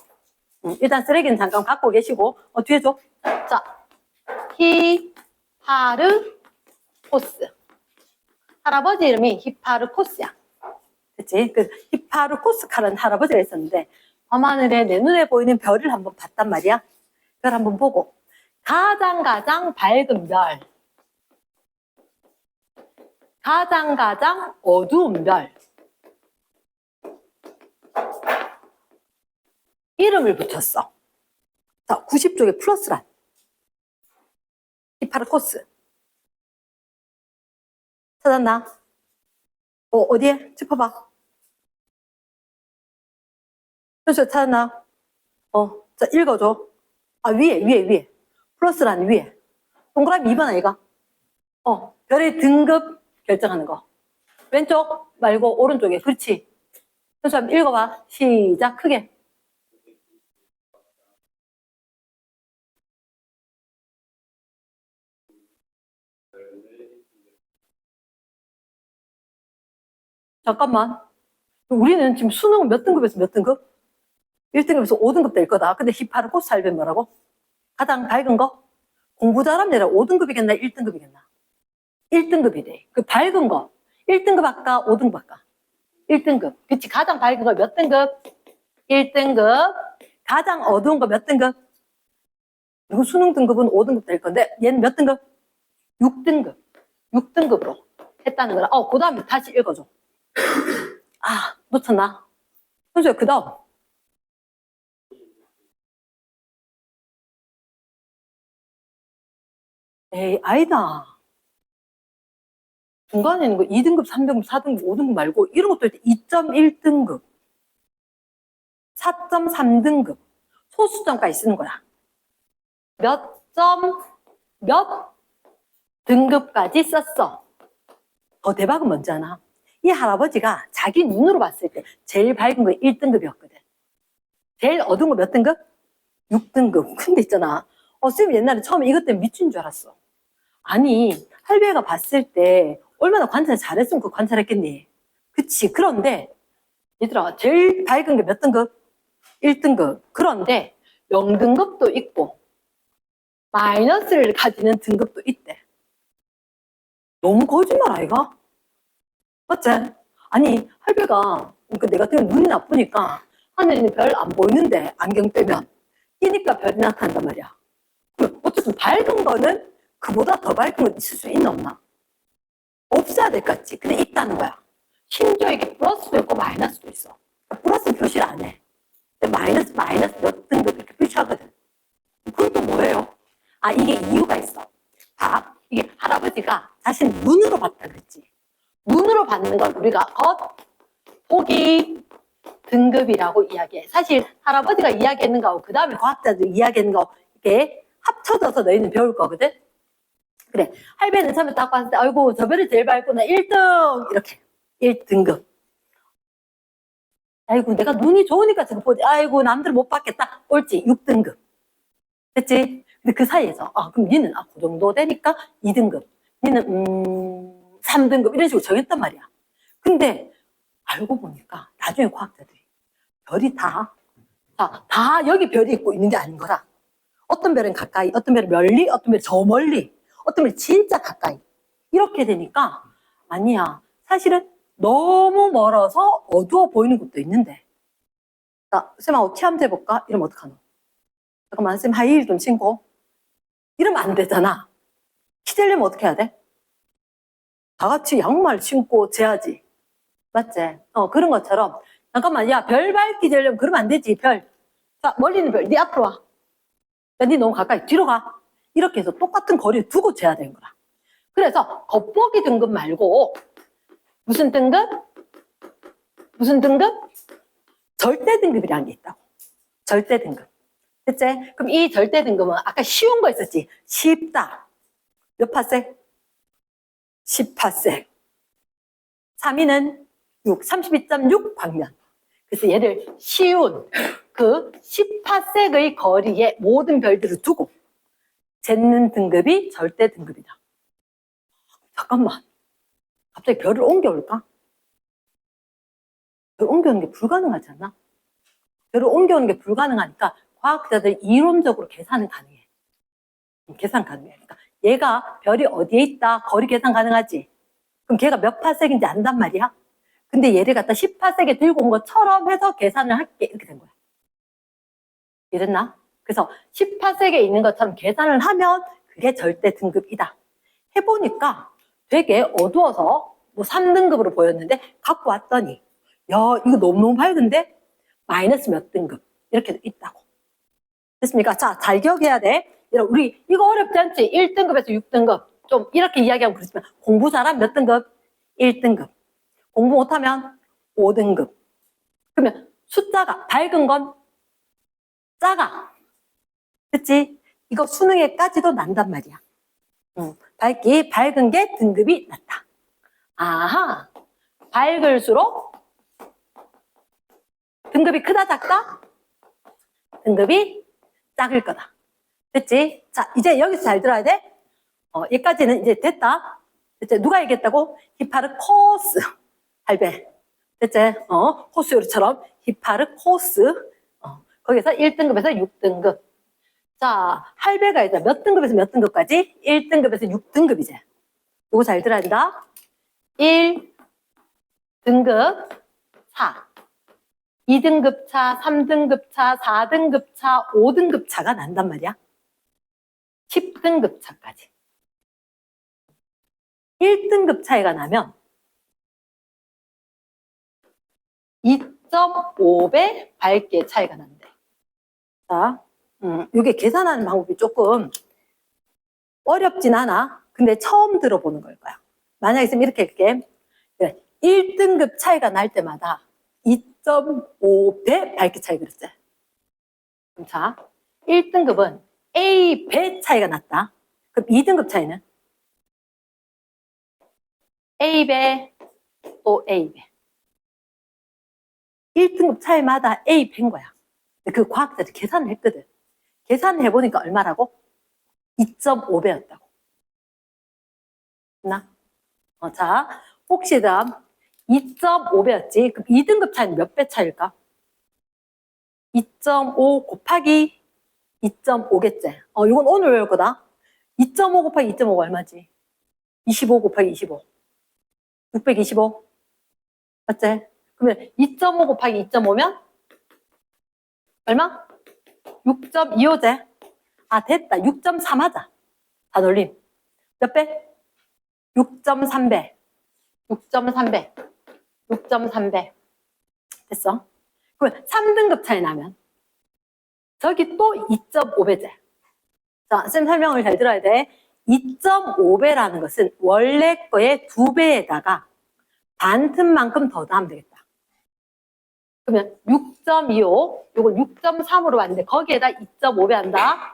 일단 쓰레기는 잠깐 갖고 계시고, 뒤에 줘. 자, 히파르코스. 할아버지 이름이 히파르코스야. 그치? 그 히파르코스카라는 할아버지가 있었는데, 밤하늘에 내 눈에 보이는 별을 한번 봤단 말이야. 별 한번 보고. 가장 밝은 별. 가장 어두운 별. 이름을 붙였어. 자, 90쪽에 플러스란. 히파르코스. 찾았나? 어디에? 짚어봐. 현수 찾았나? 자, 읽어줘. 위에. 플러스란 위에. 동그라미 2번 아이가? 별의 등급 결정하는 거. 왼쪽 말고 오른쪽에. 그렇지. 현수 한번 읽어봐. 시작. 크게. 잠깐만. 우리는 지금 수능은 몇 등급에서 몇 등급? 1등급에서 5등급 될 거다. 근데 히파르코스 알면 뭐라고? 가장 밝은 거? 공부 잘하면 얘라 5등급이겠나? 1등급이겠나? 1등급이래. 그 밝은 거. 1등급 할까? 5등급 할까? 1등급. 그치. 가장 밝은 거 몇 등급? 1등급. 가장 어두운 거 몇 등급? 이거 수능 등급은 5등급 될 건데 얘는 몇 등급? 6등급. 6등급으로 했다는 거라. 그 다음에 다시 읽어줘. 아, 놓쳤나? 현수야, 그 다음. 에이, 아니다. 중간에 있는 거 2등급, 3등급, 4등급, 5등급 말고 이런 것도 2.1등급, 4.3등급 소수점까지 쓰는 거야. 몇 등급까지 썼어. 더 대박은 뭔지 아나? 이 할아버지가 자기 눈으로 봤을 때 제일 밝은 거 1등급이었거든. 제일 어두운 거 몇 등급? 6등급. 근데 있잖아. 쌤이 옛날에 처음에 이것 때문에 미친 줄 알았어. 아니, 할배가 봤을 때 얼마나 관찰 잘했으면 그 관찰했겠니? 그치. 그런데 얘들아, 제일 밝은 게 몇 등급? 1등급. 그런데 0등급도 있고 마이너스를 가지는 등급도 있대. 너무 거짓말 아이가? 맞지? 아니, 할배가 내가 때문에 눈이 나쁘니까 하늘에 있는 별 안 보이는데 안경 빼면 끼니까 별이 나타난단 말이야. 그럼 어쨌든 밝은 거는 그보다 더 밝은 건 있을 수 있나 없나? 없어야 될 것 같지. 근데 있다는 거야. 심지어 이게 플러스도 있고 마이너스도 있어. 플러스 표시를 안 해. 근데 마이너스 몇 등급 이렇게 표시하거든. 그건 또 뭐예요? 아, 이게 이유가 있어. 이게 할아버지가 자신 눈으로 봤다 그랬지. 눈으로 받는 걸 우리가 보기 등급이라고 이야기해. 사실 할아버지가 이야기했는 거하고 그 다음에 과학자들이 이야기했는 거 이렇게 합쳐져서 너희는 배울 거거든. 그래. 할배는 처음에 딱 봤을 때 아이고 저 별이 제일 밝구나. 1등 이렇게 1등급. 아이고 내가 눈이 좋으니까 지금 보지. 아이고 남들 못 봤겠다. 옳지. 6등급. 됐지? 근데 그 사이에서 그럼 니는 그 정도 되니까 2등급. 니는 3등급 이런 식으로 정했단 말이야. 근데 알고 보니까 나중에 과학자들이 별이 다 여기 별이 있고 있는 게 아닌 거라. 어떤 별은 가까이, 어떤 별은 멀리, 어떤 별은 저 멀리, 어떤 별은 진짜 가까이. 이렇게 되니까 아니야. 사실은 너무 멀어서 어두워 보이는 것도 있는데. 자, 쌤하고 티 한번 해볼까? 이러면 어떡하노? 잠깐만, 쌤 하이힐 좀 신고. 이러면 안 되잖아. 키 재려면 어떻게 해야 돼? 다 같이 양말 신고 재야지. 맞지? 그런 것처럼. 잠깐만, 야, 별 밝기 재려면 그러면 안 되지, 별. 자, 멀리 있는 별, 네 앞으로 와. 야, 네 너무 가까이, 뒤로 가. 이렇게 해서 똑같은 거리에 두고 재야 되는 거야. 그래서 겉보기 등급 말고 무슨 등급? 무슨 등급? 절대 등급이라는 게 있다고. 절대 등급. 됐지? 그럼 이 절대 등급은 아까 쉬운 거 있었지? 쉽다. 몇 파섹? 10파섹. 3위는 32.6 광면. 그래서 얘를 쉬운 그 10파섹의 거리에 모든 별들을 두고 쟀는 등급이 절대 등급이다. 잠깐만. 갑자기 별을 옮겨올까? 별 옮겨오는 게 불가능하지 않나? 별을 옮겨오는 게 불가능하니까 과학자들이 이론적으로 계산은 가능해. 계산 가능해. 그러니까 얘가 별이 어디에 있다? 거리 계산 가능하지? 그럼 걔가 몇 파섹인지 안단 말이야? 근데 얘를 갖다 10파섹에 들고 온 것처럼 해서 계산을 할게. 이렇게 된 거야. 이랬나? 그래서 10파섹에 있는 것처럼 계산을 하면 그게 절대 등급이다. 해보니까 되게 어두워서 뭐 3등급으로 보였는데 갖고 왔더니 야 이거 너무너무 밝은데 마이너스 몇 등급 이렇게 있다고. 됐습니까? 자, 잘 기억해야 돼. 우리 이거 어렵지 않지? 1등급에서 6등급 좀 이렇게 이야기하면 그렇지만 공부 잘하면 몇 등급? 1등급. 공부 못하면 5등급. 그러면 숫자가 밝은 건 작아. 그치? 이거 수능에까지도 난단 말이야. 밝은 게 등급이 낮다. 아하, 밝을수록 등급이 크다, 작다? 등급이 작을 거다. 됐지? 자, 이제 여기서 잘 들어야 돼. 여기까지는 이제 됐다. 됐지? 누가 얘기했다고? 히파르코스. 할배. 됐지? 호수 요리처럼 히파르코스. 거기서 1등급에서 6등급. 자, 할배가 이제 몇 등급에서 몇 등급까지? 1등급에서 6등급이지. 이거 잘 들어야 된다. 1등급 4. 2등급 차, 3등급 차, 4등급 차, 5등급 차가 난단 말이야. 10등급 차까지. 1등급 차이가 나면 2.5배 밝기의 차이가 난대. 자, 이게 계산하는 방법이 조금 어렵진 않아. 근데 처음 들어보는 걸 거야. 만약에 있으면 이렇게 할게. 1등급 차이가 날 때마다 2.5배 밝기 차이 그랬지. 그럼 자, 1등급은 A배 차이가 났다. 그럼 2등급 차이는? A배 또 A배. 1등급 차이마다 A배인 거야. 그 과학자들이 계산을 했거든. 계산을 해보니까 얼마라고? 2.5배였다고. 나? 자, 혹시나 2.5배였지? 그럼 2등급 차이는 몇 배 차일까? 2.5 곱하기 2.5겠지? 이건 오늘 외울 거다. 2.5 곱하기 2.5가 얼마지? 25 곱하기 25. 625. 맞지? 그러면 2.5 곱하기 2.5면 얼마? 6.25제. 아, 됐다. 6.3 하자. 반올림. 몇 배? 6.3배. 6.3배. 6.3배. 됐어? 그러면 3등급 차이 나면 저기 또 2.5배제. 자, 쌤 설명을 잘 들어야 돼. 2.5배라는 것은 원래 거의 2배에다가 반틈만큼 더 더하면 되겠다. 그러면 6.25, 이걸 6.3으로 봤는데 거기에다 2.5배 한다.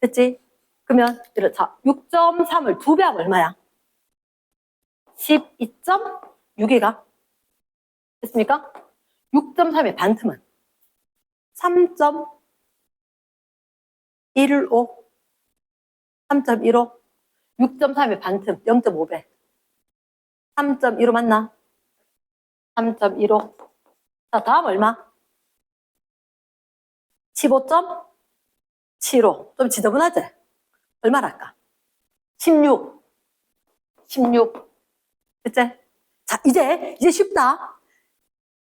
됐지? 그러면 자, 6.3을 2배 하면 얼마야? 12.6이가 됐습니까? 6.3의 반틈은 3.15 3.15 6.3의 반틈 0.5배 3.15 맞나? 3.15 자, 다음 얼마? 15.75 좀 지저분하지? 얼마랄까? 16 됐지? 자, 이제 쉽다.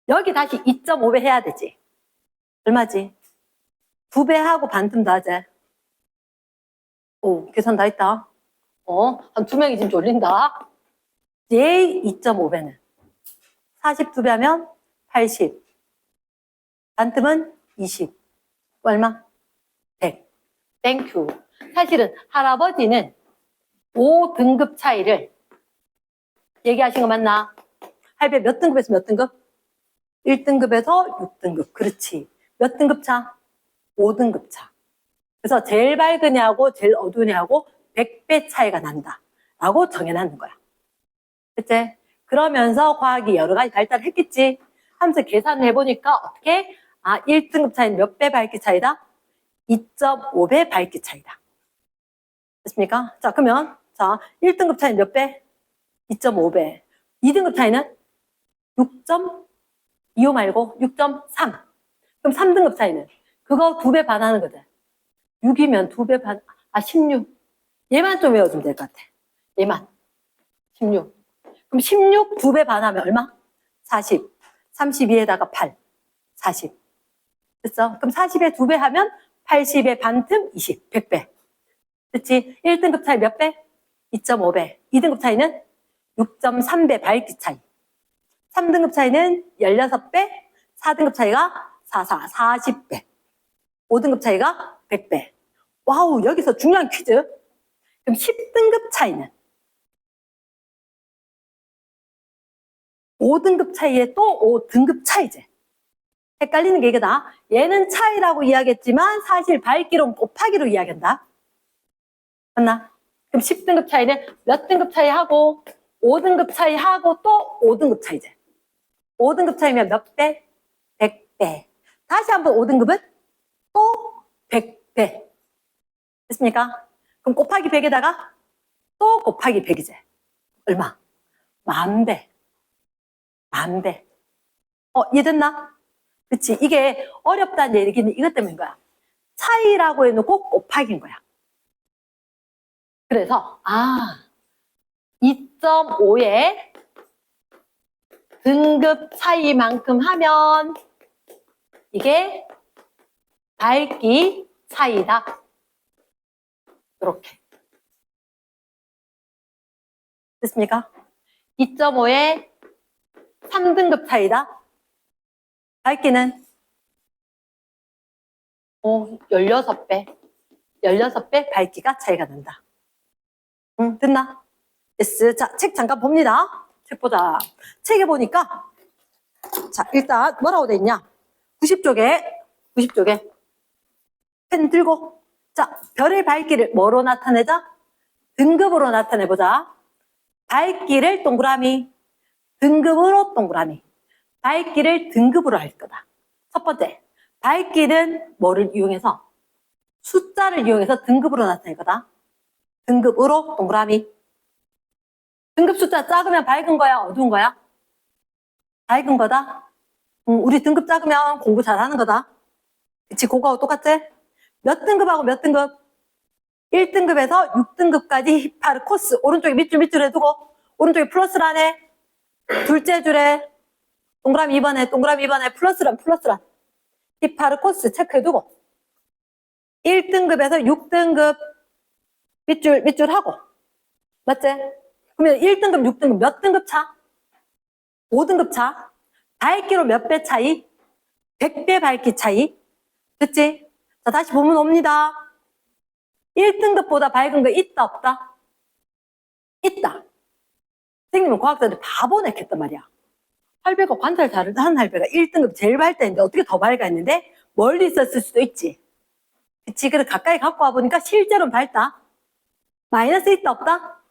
여기 다시 2.5배 해야 되지. 얼마지? 2배 하고 반틈 더 하지. 오, 계산 다 했다. 한 2명이 지금 졸린다. 얘 2.5배는 42배 하면 80. 반틈은 20. 얼마? 100. 땡큐. 사실은 할아버지는 5등급 차이를 얘기하신 거 맞나? 할배 몇 등급에서 몇 등급? 1등급에서 6등급. 그렇지. 몇 등급 차? 5등급 차. 그래서 제일 밝으냐고 제일 어두우냐고 100배 차이가 난다. 라고 정해놨는 거야. 그치? 그러면서 과학이 여러 가지 발달을 했겠지. 하면서 계산을 해보니까 어떻게? 1등급 차이는 몇 배 밝기 차이다? 2.5배 밝기 차이다. 됐습니까? 자, 그러면, 자, 1등급 차이는 몇 배? 2.5배. 2등급 차이는 6.25 말고 6.3. 그럼 3등급 차이는? 그거 2배 반하는 거지. 6이면 2배 반, 16. 얘만 좀 외워주면 될 것 같아. 얘만. 16. 그럼 16 2배 반하면 얼마? 40. 32에다가 8. 40. 됐어? 그럼 40에 2배 하면 80의 반틈 20. 100배. 됐지? 1등급 차이 몇 배? 2.5배. 2등급 차이는 6.3배 밝기 차이. 3등급 차이는 16배. 4등급 차이가 40배. 5등급 차이가 100배. 와우, 여기서 중요한 퀴즈. 그럼 10등급 차이는 5등급 차이에 또 5등급 차이지. 헷갈리는 게 이거다. 얘는 차이라고 이야기했지만 사실 밝기로 곱하기로 이야기한다. 맞나? 그럼 10등급 차이는 몇 등급 차이하고 5등급 차이하고 또 5등급 차이지. 5등급 차이면 몇 배? 100배. 100배. 다시 한번 5등급은 또 100배. 됐습니까? 그럼 곱하기 100에다가 또 곱하기 100이지. 얼마? 10,000배. 10,000배. 이해됐나? 그치? 이게 어렵다는 얘기는 이것 때문인 거야. 차이라고 해놓고 곱하기인 거야. 그래서 2.5의 등급 차이만큼 하면 이게 밝기 차이다. 이렇게. 됐습니까? 2.5의 3등급 차이다. 밝기는 16배. 16배 밝기가 차이가 난다. 됐나? 됐어. 자, 책 잠깐 봅니다. 책 보자. 책에 보니까, 자, 일단 뭐라고 돼 있냐? 90쪽에. 펜 들고. 자, 별의 밝기를 뭐로 나타내자? 등급으로 나타내보자. 밝기를 동그라미, 등급으로 동그라미. 밝기를 등급으로 할 거다. 첫 번째, 밝기는 뭐를 이용해서? 숫자를 이용해서 등급으로 나타낼 거다. 등급으로 동그라미. 등급 숫자 작으면 밝은 거야, 어두운 거야? 밝은 거다. 우리 등급 작으면 공부 잘하는 거다. 그치? 그거하고 똑같지? 몇 등급하고 몇 등급? 1등급에서 6등급까지 히파르코스. 오른쪽에 밑줄 해두고, 오른쪽에 플러스를 하네. 둘째 줄에 동그라미 2번에 플러스란. 히파르코스 체크해두고. 1등급에서 6등급 밑줄 하고. 맞지? 그러면 1등급, 6등급 몇 등급 차? 5등급 차. 밝기로 몇 배 차이? 100배 밝기 차이. 됐지? 자, 다시 보면 옵니다. 1등급보다 밝은 거 있다, 없다? 있다. 선생님은 과학자들 바보네 했단 말이야. 할배가 관찰 잘하는 할배가 1등급 제일 밝다는데 어떻게 더 밝아 했는데 멀리 있었을 수도 있지. 그치? 그래서 가까이 갖고 와보니까 실제로는 밝다. 마이너스 있다, 없다?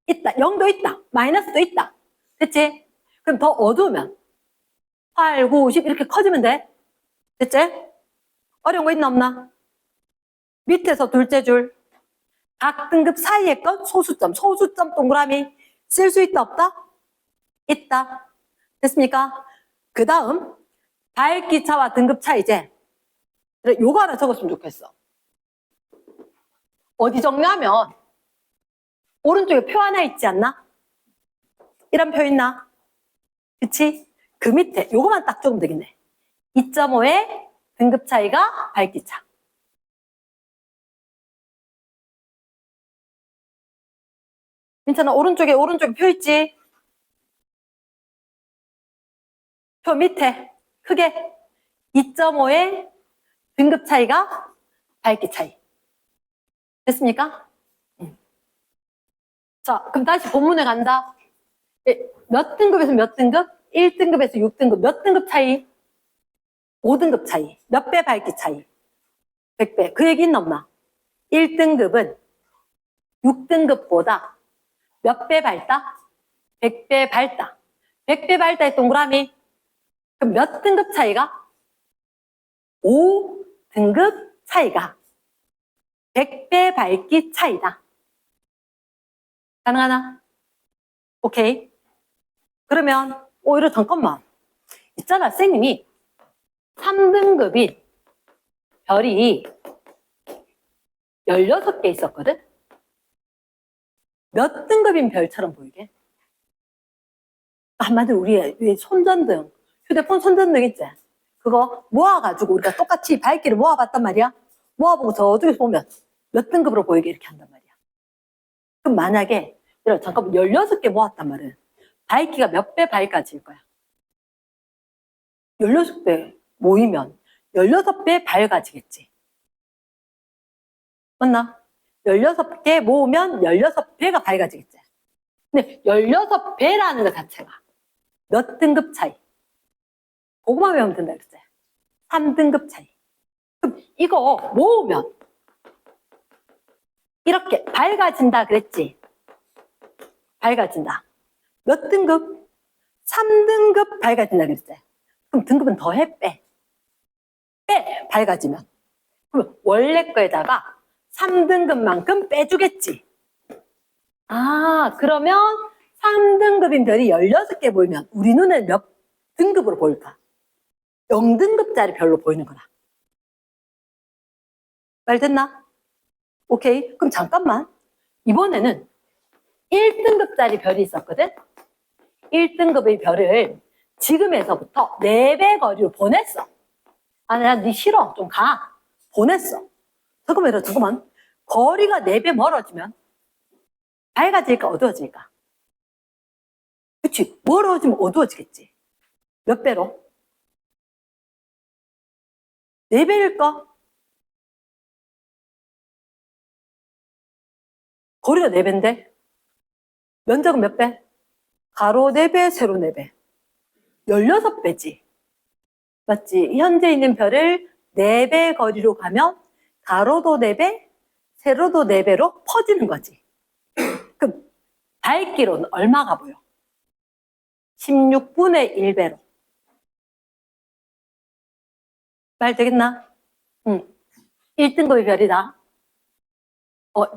있다. 0도 있다. 마이너스도 있다. 됐지? 그럼 더 어두우면 8, 9, 10 이렇게 커지면 돼. 됐지? 어려운 거 있나 없나? 밑에서 둘째 줄. 각 등급 사이에 건 소수점 동그라미 쓸 수 있다, 없다? 있다. 됐습니까? 그 다음 밝기 차와 등급 차 이제 그래, 요거 하나 적었으면 좋겠어. 어디 정리하면 오른쪽에 표 하나 있지 않나? 이런 표 있나? 그치? 그 밑에 요거만 딱 적으면 되겠네. 2.5의 등급 차이가 밝기 차. 괜찮아? 오른쪽에 표 있지? 표 밑에 크게 2.5의 등급 차이가 밝기 차이. 됐습니까? 자, 그럼 다시 본문에 간다. 몇 등급에서 몇 등급? 1등급에서 6등급. 몇 등급 차이? 5등급 차이. 몇 배 밝기 차이? 100배. 그 얘기 있나 없나? 1등급은 6등급보다 몇 배 밝다? 100배 밝다. 100배 밝다의 동그라미. 그럼 몇 등급 차이가? 5등급 차이가 100배 밝기 차이다. 가능하나? 오케이. 그러면 오히려 잠깐만. 있잖아, 선생님이 3등급인 별이 16개 있었거든? 몇 등급인 별처럼 보이게? 한마디로 우리 손전등, 휴대폰 손전등 있지? 그거 모아가지고 우리가 똑같이 밝기를 모아봤단 말이야? 모아보고 저쪽에서 보면 몇 등급으로 보이게 이렇게 한단 말이야. 그럼 만약에 잠깐만 16개 모았단 말은 밝기가 몇 배 밝아질 거야? 16배 모이면 16배 밝아지겠지. 맞나? 16개 모으면 16배가 밝아지겠지. 근데 16배라는 것 자체가 몇 등급 차이? 그거만 외우면 된다 그랬지. 3등급 차이. 그럼 이거 모으면 이렇게 밝아진다 그랬지. 밝아진다. 몇 등급? 3등급 밝아진다 그랬지. 그럼 등급은 더해 빼. 밝아지면. 그럼 원래 거에다가 3등급만큼 빼주겠지. 아, 그러면 3등급인 별이 16개 보이면 우리 눈에 몇 등급으로 보일까? 0등급짜리 별로 보이는 거다. 말 됐나? 오케이. 그럼 잠깐만. 이번에는 1등급짜리 별이 있었거든? 1등급의 별을 지금에서부터 4배 거리로 보냈어. 아, 니 싫어. 좀 가. 보냈어. 잠깐만. 거리가 4배 멀어지면 밝아질까, 어두워질까? 그치? 멀어지면 어두워지겠지. 몇 배로? 4배일까? 거리가 4배인데? 면적은 몇 배? 가로 4배, 세로 4배. 16배지. 맞지? 현재 있는 별을 4배 거리로 가면 가로도 4배, 세로도 4배로 퍼지는 거지. 그럼 밝기로는 얼마가 보여? 16분의 1배로. 말 되겠나? 응. 1등급의 별이다.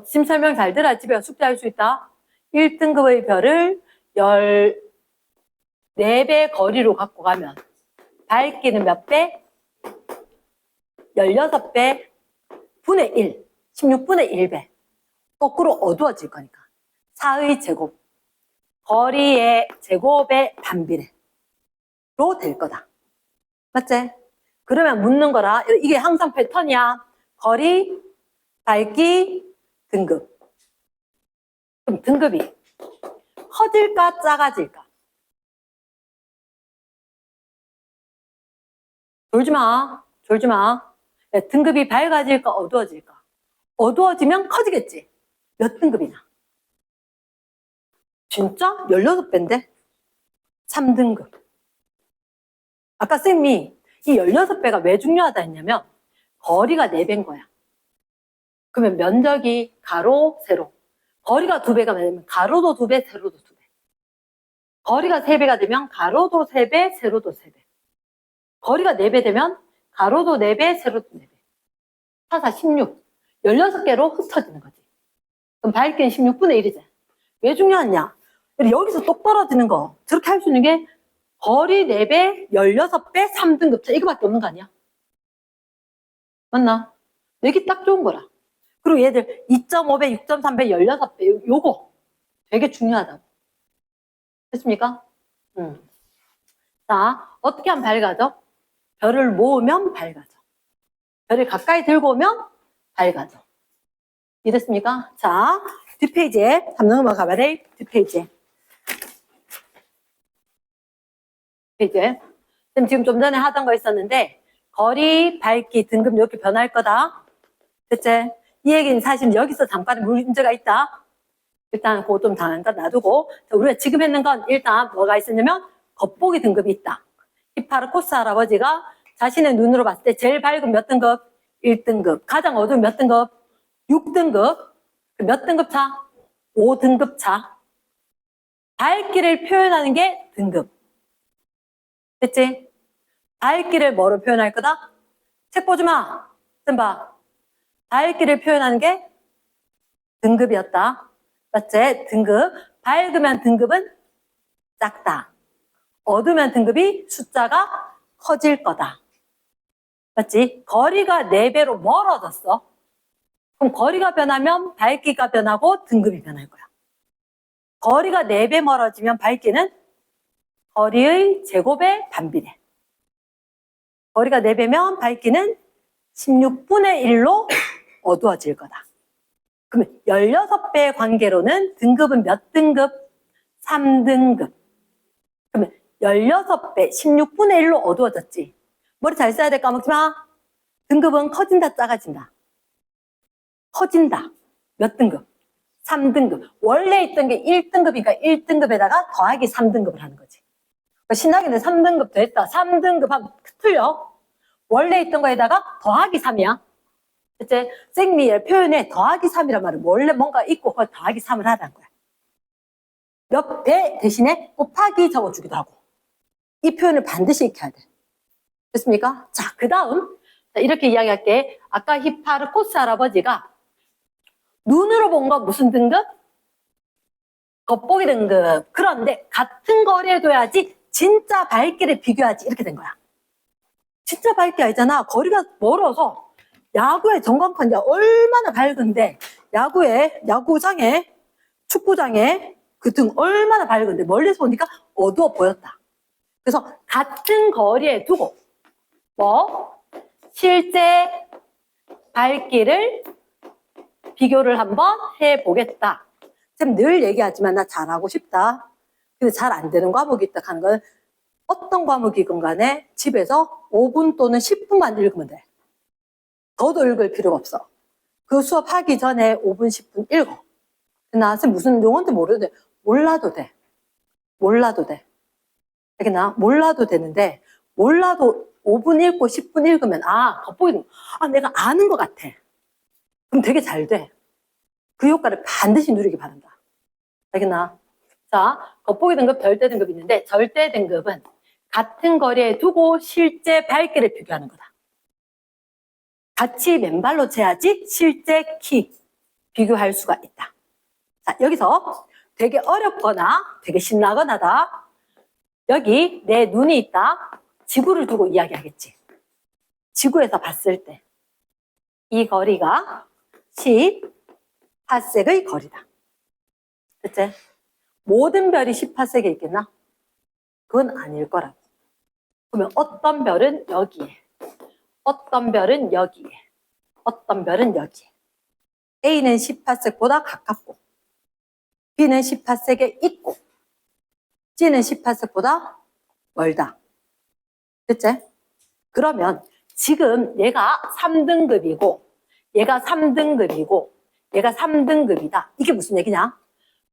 지금 설명 잘 들어. 집에 숙제할 수 있다. 1등급의 별을 14배 거리로 갖고 가면 밝기는 몇 배? 16배 분의 1. 16분의 1배. 거꾸로 어두워질 거니까. 4의 제곱. 거리의 제곱의 반비례로 될 거다. 맞지? 그러면 묻는 거라. 이게 항상 패턴이야. 거리, 밝기, 등급. 그럼 등급이 커질까 작아질까? 졸지 마. 등급이 밝아질까 어두워질까? 어두워지면 커지겠지. 몇 등급이나? 진짜? 16배인데? 3등급. 아까 쌤이 이 16배가 왜 중요하다 했냐면 거리가 4배인 거야. 그러면 면적이 가로, 세로. 거리가 2배가 되면 가로도 2배, 세로도 2배. 거리가 3배가 되면 가로도 3배, 세로도 3배. 거리가 4배 되면 가로도 4배, 세로도 4배. 차사 16. 16개로 흩어지는 거지. 그럼 밝기는 16분의 1이지. 왜 중요하냐? 여기서 똑 떨어지는 거. 저렇게 할 수 있는 게 거리 4배, 16배, 3등급 차. 이거밖에 없는 거 아니야? 맞나? 내기 딱 좋은 거라. 그리고 얘들 2.5배, 6.3배, 16배. 요거 되게 중요하다고. 됐습니까? 자, 어떻게 하면 밝아져? 별을 모으면 밝아져. 별을 가까이 들고 오면 밝아져. 이해됐습니까? 자, 뒷페이지에, 3번 넘어가봐 돼. 뒷페이지에. 지금 좀 전에 하던 거 있었는데, 거리, 밝기, 등급 이렇게 변할 거다. 됐지? 이 얘기는 사실 여기서 잠깐 문제가 있다. 일단 그거 좀 잠깐 놔두고, 우리가 지금 했는 건 일단 뭐가 있었냐면, 겉보기 등급이 있다. 히파르코스 할아버지가 자신의 눈으로 봤을 때 제일 밝은 몇 등급? 1등급. 가장 어두운 몇 등급? 6등급. 몇 등급 차? 5등급 차. 밝기를 표현하는 게 등급. 됐지? 밝기를 뭐로 표현할 거다? 책 보지 마. 좀 봐. 밝기를 표현하는 게 등급이었다. 맞지? 등급. 밝으면 등급은 작다. 어두우면 등급이 숫자가 커질 거다. 맞지? 거리가 4배로 멀어졌어. 그럼 거리가 변하면 밝기가 변하고 등급이 변할 거야. 거리가 4배 멀어지면 밝기는 거리의 제곱의 반비례. 거리가 4배면 밝기는 16분의 1로 어두워질 거다. 그러면 16배의 관계로는 등급은 몇 등급? 3등급. 그러면 16배, 16분의 1로 어두워졌지. 머리 잘 써야 돼. 까먹지 마. 등급은 커진다, 작아진다. 커진다. 몇 등급? 3등급. 원래 있던 게 1등급이니까 1등급에다가 더하기 3등급을 하는 거지. 신나게는 3등급 됐다. 3등급 하면 틀려. 원래 있던 거에다가 더하기 3이야. 그치? 생리의 표현에 더하기 3이란 말은 원래 뭔가 있고 그걸 더하기 3을 하라는 거야. 몇 배 대신에 곱하기 적어주기도 하고. 이 표현을 반드시 익혀야 돼. 됐습니까? 자, 그 다음 자, 이렇게 이야기할게. 아까 히파르코스 할아버지가 눈으로 본 건 무슨 등급? 겉보기 등급. 그런데 같은 거리에 둬야지 진짜 밝기를 비교하지. 이렇게 된 거야. 진짜 밝기 아니잖아. 거리가 멀어서 야구의 전광판이 얼마나 밝은데 야구장에 축구장에 그 등 얼마나 밝은데 멀리서 보니까 어두워 보였다. 그래서 같은 거리에 두고 실제 밝기를 비교를 한번 해보겠다. 쌤 늘 얘기하지만 나 잘하고 싶다. 근데 잘 안 되는 과목이 있다 하는 건 어떤 과목이건 간에 집에서 5분 또는 10분만 읽으면 돼. 더도 읽을 필요가 없어. 그 수업 하기 전에 5분, 10분 읽어. 나 쌤 무슨 용어인지 모르도 돼. 몰라도 돼. 몰라도 돼. 알겠나? 몰라도 되는데 몰라도 5분 읽고 10분 읽으면 겉보기 내가 아는 것 같아. 그럼 되게 잘 돼. 그 효과를 반드시 누리기 바란다. 알겠나? 자, 겉보기 등급, 절대 등급이 있는데 절대 등급은 같은 거리에 두고 실제 밝기를 비교하는 거다. 같이 맨발로 재야지 실제 키 비교할 수가 있다. 자, 여기서 되게 어렵거나 되게 신나거나다. 여기 내 눈이 있다. 지구를 두고 이야기하겠지. 지구에서 봤을 때 이 거리가 10파섹의 거리다. 그치? 모든 별이 10파섹에 있겠나? 그건 아닐 거라고. 그러면 어떤 별은 여기에, 어떤 별은 여기에, 어떤 별은 여기에. A는 10파섹보다 가깝고 B는 10파섹에 있고 C는 10파섹보다 멀다. 그치? 그러면 지금 얘가 3등급이고 얘가 3등급이고 얘가 3등급이다. 이게 무슨 얘기냐?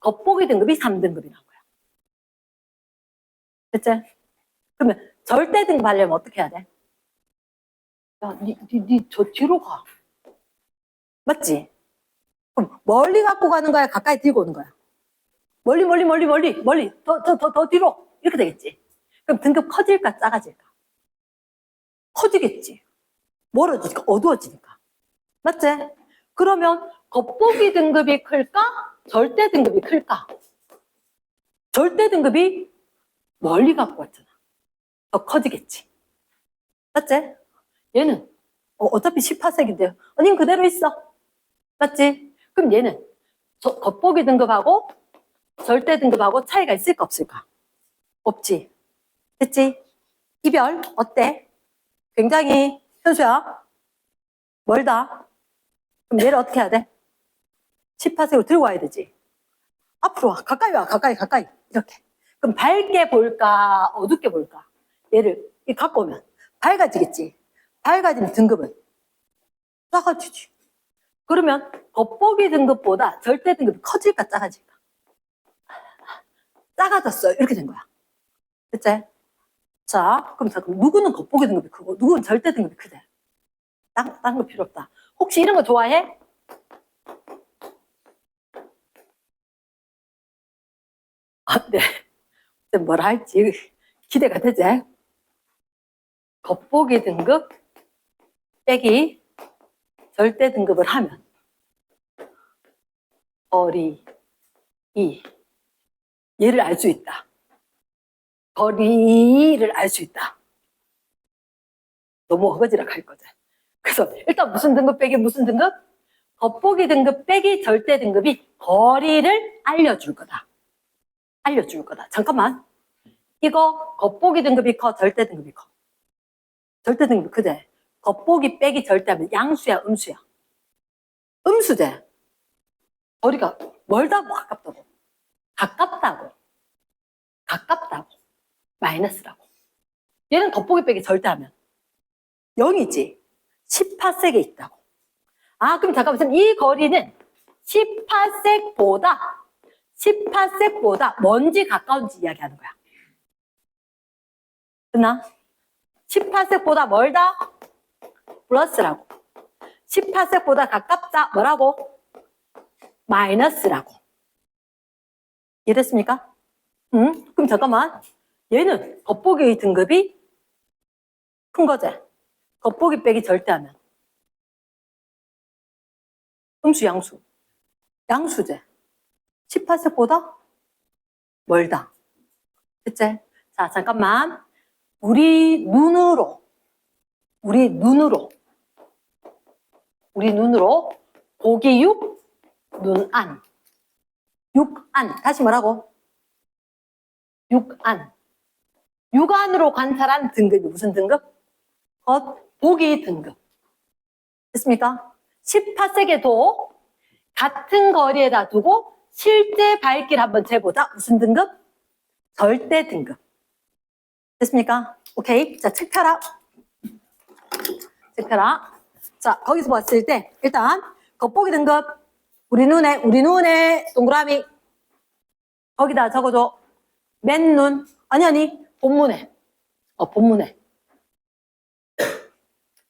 겉보기 등급이 3등급이라는 거야. 그치? 그러면 절대 등급 하려면 어떻게 해야 돼? 야, 니 저 뒤로 가. 맞지? 그럼 멀리 갖고 가는 거야? 가까이 들고 오는 거야? 멀리 더 뒤로 이렇게 되겠지. 그럼 등급 커질까 작아질까? 커지겠지. 멀어지니까 어두워지니까. 맞지? 그러면 겉보기 등급이 클까? 절대 등급이 클까? 절대 등급이 멀리 갖고 왔잖아. 더 커지겠지. 맞지? 얘는 어차피 18색인데요. 닌 그대로 있어. 맞지? 그럼 얘는 겉보기 등급하고 절대 등급하고 차이가 있을까 없을까? 없지. 됐지? 이별 어때? 굉장히 현수야 멀다. 그럼 얘를 어떻게 해야 돼? 18색으로 들고 와야 되지. 앞으로 와. 가까이 와. 가까이 이렇게. 그럼 밝게 볼까 어둡게 볼까? 얘를 갖고 오면 밝아지겠지. 밝아지면 등급은 작아지지. 그러면 겉보기 등급보다 절대 등급이 커질까 작아질까? 작아졌어요. 이렇게 된 거야. 그치? 자, 그럼 잠깐 누구는 겉보기 등급이 크고 누구는 절대 등급이 크대. 다른 거 필요 없다. 혹시 이런 거 좋아해? 네. 뭐라 할지 기대가 되지? 겉보기 등급 빼기 절대 등급을 하면 얘를 알 수 있다. 거리를 알 수 있다. 너무 허거지락 할 거지. 그래서 일단 무슨 등급 빼기 무슨 등급? 겉보기 등급 빼기 절대 등급이 거리를 알려줄 거다. 알려줄 거다. 잠깐만. 이거 겉보기 등급이 커, 절대 등급이 커. 절대 등급이 크대. 겉보기 빼기 절대 하면 양수야, 음수야? 음수대. 거리가 멀다고 가깝다고. 가깝다고. 마이너스라고. 얘는 겉보기 빼기 절대 하면 0이지. 18색에 있다고. 그럼 잠깐만. 이 거리는 18색보다 뭔지 가까운지 이야기하는 거야. 됐나? 18색보다 멀다? 플러스라고. 18색보다 가깝다? 뭐라고? 마이너스라고. 이해됐습니까? 그럼 잠깐만. 얘는 겉보기 등급이 큰 거지? 겉보기 빼기 절대하면. 음수, 양수. 양수제. 18색보다 멀다. 그치? 자, 잠깐만. 우리 눈으로 보기 6, 눈안. 6안. 다시 뭐라고? 6안. 육안으로 관찰한 등급이 무슨 등급? 겉보기 등급. 됐습니까? 18색에도 같은 거리에다 두고 실제 밝기를 한번 재보자. 무슨 등급? 절대 등급. 됐습니까? 오케이. 자, 책 펴라. 책 펴라. 자, 거기서 봤을 때 일단 겉보기 등급 우리 눈에 동그라미 거기다 적어줘. 맨눈. 아니 본문에. 본문에.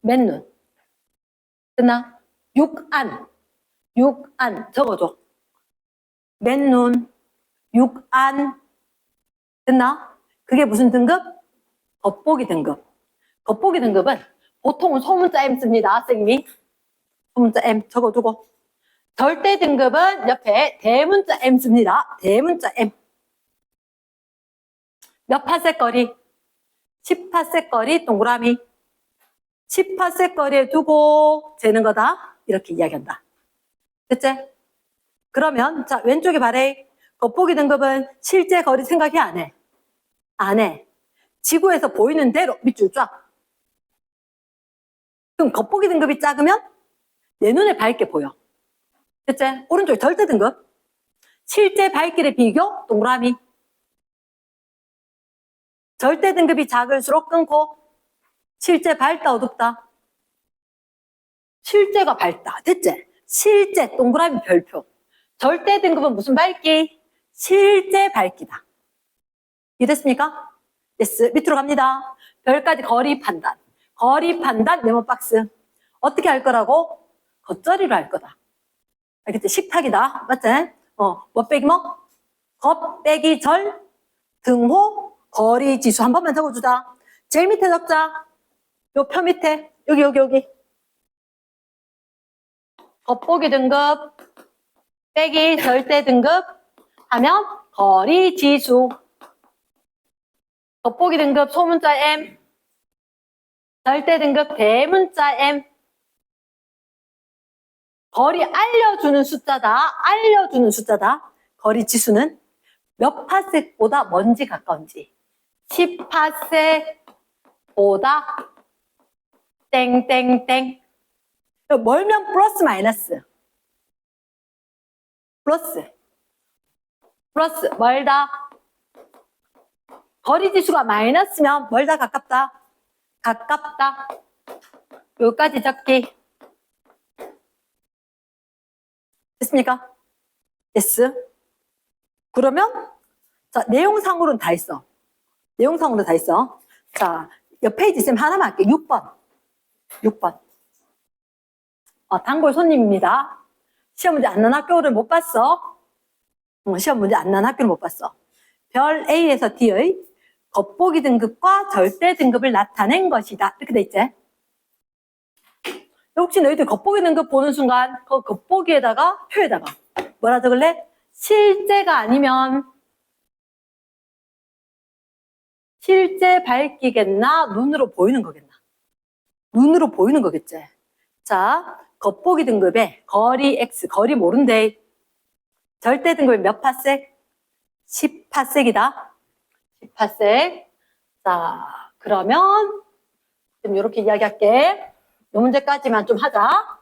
맨눈. 됐나? 육안 적어줘. 맨눈, 육안. 됐나? 그게 무슨 등급? 겉보기 등급. 겉보기 등급은 보통은 소문자 M 씁니다. 선생님이. 소문자 M 적어두고. 절대 등급은 옆에 대문자 M 씁니다. 대문자 M. 몇 파색 거리? 18색 거리 동그라미. 18색 거리에 두고 재는 거다. 이렇게 이야기한다. 됐지? 그러면 자 왼쪽에 발에 겉보기 등급은 실제 거리 생각해 안 해? 안 해. 지구에서 보이는 대로 밑줄 쫙. 그럼 겉보기 등급이 작으면 내 눈에 밝게 보여. 됐지? 오른쪽에 절대 등급. 실제 밝기의 비교 동그라미. 절대 등급이 작을수록 끊고 실제 밝다 어둡다? 실제가 밝다. 됐지? 실제 동그라미 별표. 절대 등급은 무슨 밝기? 실제 밝기다. 이해됐습니까? yes. 밑으로 갑니다. 별까지 거리 판단. 거리 판단 네모박스. 어떻게 할 거라고? 겉절이로 할 거다. 알겠지? 식탁이다. 맞지? 뭐 빼기 뭐? 겉 빼기 절, 등호, 거리 지수 한 번만 적어주자. 제일 밑에 적자. 요 표 밑에. 여기. 겉보기 등급 빼기 절대 등급 하면 거리 지수. 겉보기 등급 소문자 M, 절대 등급 대문자 M. 거리 알려주는 숫자다. 거리 지수는 몇 파색보다 먼지 가까운지. 10파색보다 땡땡땡. 멀면 플러스 마이너스. 플러스 멀다. 거리 지수가 마이너스면 멀다 가깝다. 여기까지 적기. 됐습니까? yes. 그러면 자 내용상으로는 다 있어. 자, 옆 페이지 쌤 하나만 할게. 6번. 단골 손님입니다. 시험 문제 안 난 학교를 못 봤어. 별 A에서 D의 겉보기 등급과 절대 등급을 나타낸 것이다. 이렇게 돼 있지? 혹시 너희들 겉보기 등급 보는 순간 그 겉보기에다가 표에다가 뭐라 적을래? 실제가 아니면 실제 밝기겠나? 눈으로 보이는 거겠나? 눈으로 보이는 거겠지? 자, 겉보기 등급에 거리 X, 거리 모른대. 절대 등급이 몇 파색? 10파색이다. 10파색. 자, 그러면 좀 이렇게 이야기할게. 이 문제까지만 좀 하자.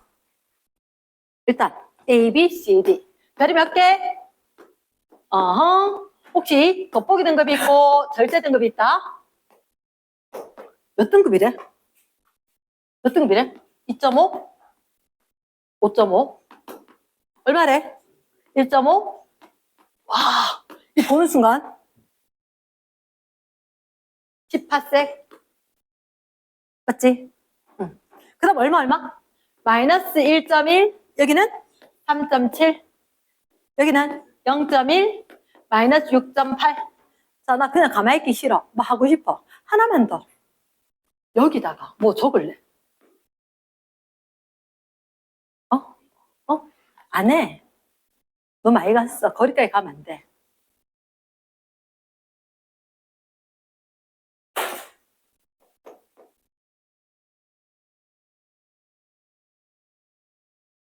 일단 A, B, C, D. 별이 몇 개? 혹시 겉보기 등급이 있고 절대 등급이 있다? 몇 등급이래? 2.5? 5.5? 얼마래? 1.5? 와, 이 보는 순간 18색 맞지? 응. 그 다음 얼마? 마이너스 1.1 여기는 3.7 여기는 0.1 마이너스 6.8 자, 나 그냥 가만히 있기 싫어. 뭐 하고 싶어. 하나만 더. 여기다가 뭐 적을래? 안 해. 너 많이 갔어. 거리까지 가면 안 돼.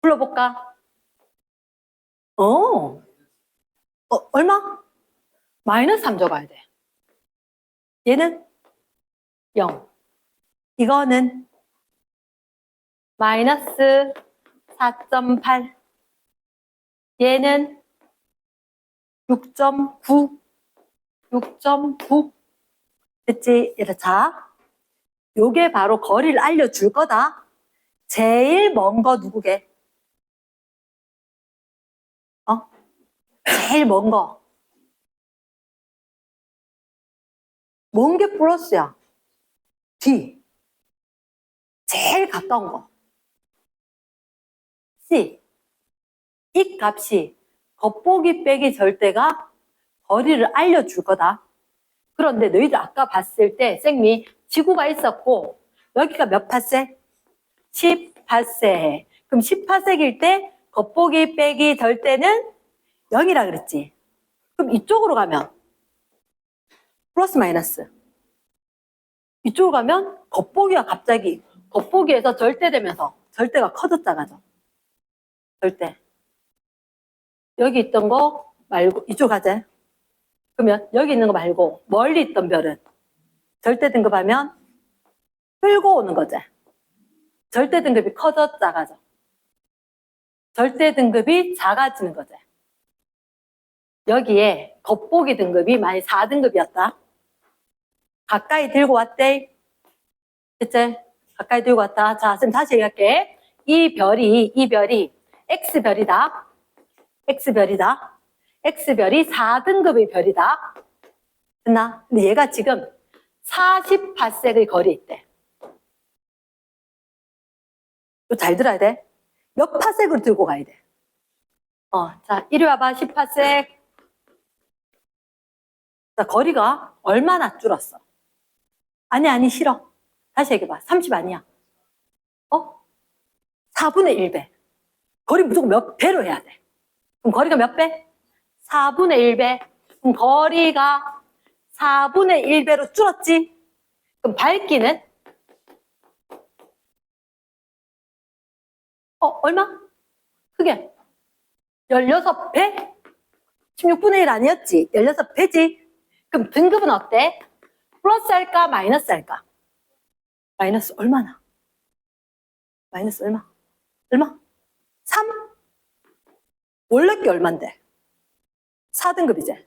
불러볼까? 어, 얼마? 마이너스 3 적어야 돼. 얘는 0. 이거는 마이너스 4.8. 얘는 6.9. 6.9. 됐지? 얘들 자, 요게 바로 거리를 알려줄 거다. 제일 먼 거 누구게? 제일 먼 거. 먼 게 플러스야. D. 제일 가까운 거. C. 이 값이 겉보기 빼기 절대가 거리를 알려줄 거다. 그런데 너희들 아까 봤을 때 쌤이 지구가 있었고 여기가 몇 파세? 10파세. 그럼 10파세일 때 겉보기 빼기 절대는 0이라 그랬지. 그럼 이쪽으로 가면 플러스 마이너스. 이쪽으로 가면 겉보기가 갑자기 겉보기에서 절대되면서 절대가 커져 작아져. 절대. 여기 있던 거 말고 이쪽 가자. 그러면 여기 있는 거 말고 멀리 있던 별은 절대 등급하면 끌고 오는 거지. 절대 등급이 커져 작아져. 절대 등급이 작아지는 거지. 여기에 겉보기 등급이 만약 4등급이었다. 가까이 들고 왔대. 됐지? 가까이 들고 왔다. 자, 쌤 다시 얘기할게. 이 별이 X별이다. X별이다. X별이 4등급의 별이다. 됐나? 근데 얘가 지금 40파섹의 거리에 있대. 이거 잘 들어야 돼. 몇 파섹으로 들고 가야 돼. 자, 이리 와봐. 10파섹. 자, 거리가 얼마나 줄었어? 아니, 싫어. 다시 얘기해봐. 30 아니야. 4분의 1배. 거리 무조건 몇 배로 해야 돼. 그럼 거리가 몇 배? 4분의 1배. 그럼 거리가 4분의 1배로 줄었지? 그럼 밝기는? 얼마? 크게. 16배? 16분의 1 아니었지? 16배지? 그럼 등급은 어때? 플러스 할까? 마이너스 할까? 마이너스 얼마나? 마이너스 얼마? 얼마? 3? 원래 게 얼만데? 4등급이지.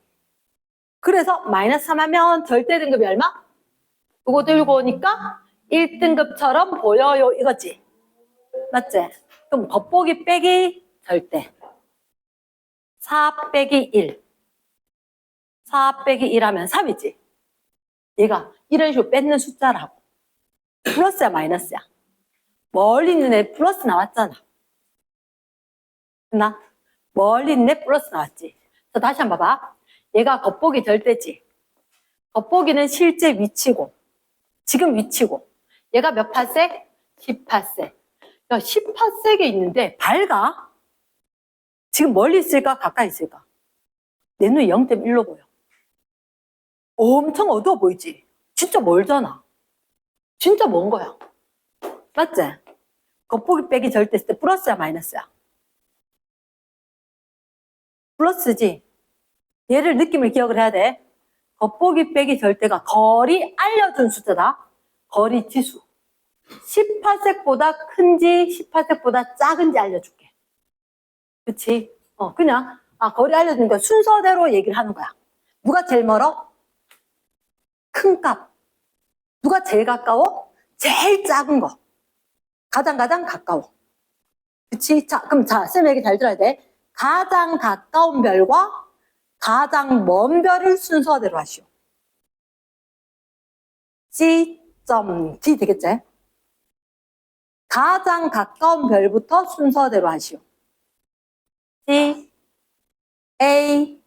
그래서 마이너스 3 하면 절대 등급이 얼마? 이거 들고 오니까 1등급처럼 보여요 이거지. 맞지? 그럼 겉보기 빼기 절대. 4 빼기 1. 4 빼기 1 하면 3이지. 얘가 이런 식으로 뺏는 숫자라고. 플러스야 마이너스야? 멀리 있는 애 플러스 나왔잖아. 됐나? 멀리 있는 애 플러스 나왔지. 자, 다시 한번 봐봐. 얘가 겉보기 절대지. 겉보기는 실제 위치고 지금 위치고 얘가 몇 파섹? 10파섹. 야, 10파섹에 있는데 밝아? 지금 멀리 있을까? 가까이 있을까? 내 눈이 0.1로 보여. 엄청 어두워 보이지? 진짜 멀잖아. 진짜 먼 거야. 맞지? 겉보기 빼기 절대 했을 때 플러스야 마이너스야? 플러스지. 얘를 느낌을 기억을 해야 돼. 겉보기 빼기 절대가 거리 알려준 숫자다. 거리 지수. 10파섹보다 큰지 10파섹보다 작은지 알려줄게. 그치? 그냥 거리 알려주는 거 순서대로 얘기를 하는 거야. 누가 제일 멀어? 큰 값. 누가 제일 가까워? 제일 작은 거. 가장 가까워. 그치? 자, 그럼 쌤 얘기 잘 들어야 돼. 가장 가까운 별과 가장 먼 별을 순서대로 하시오. C.D 되겠지? 가장 가까운 별부터 순서대로 하시오. C, A,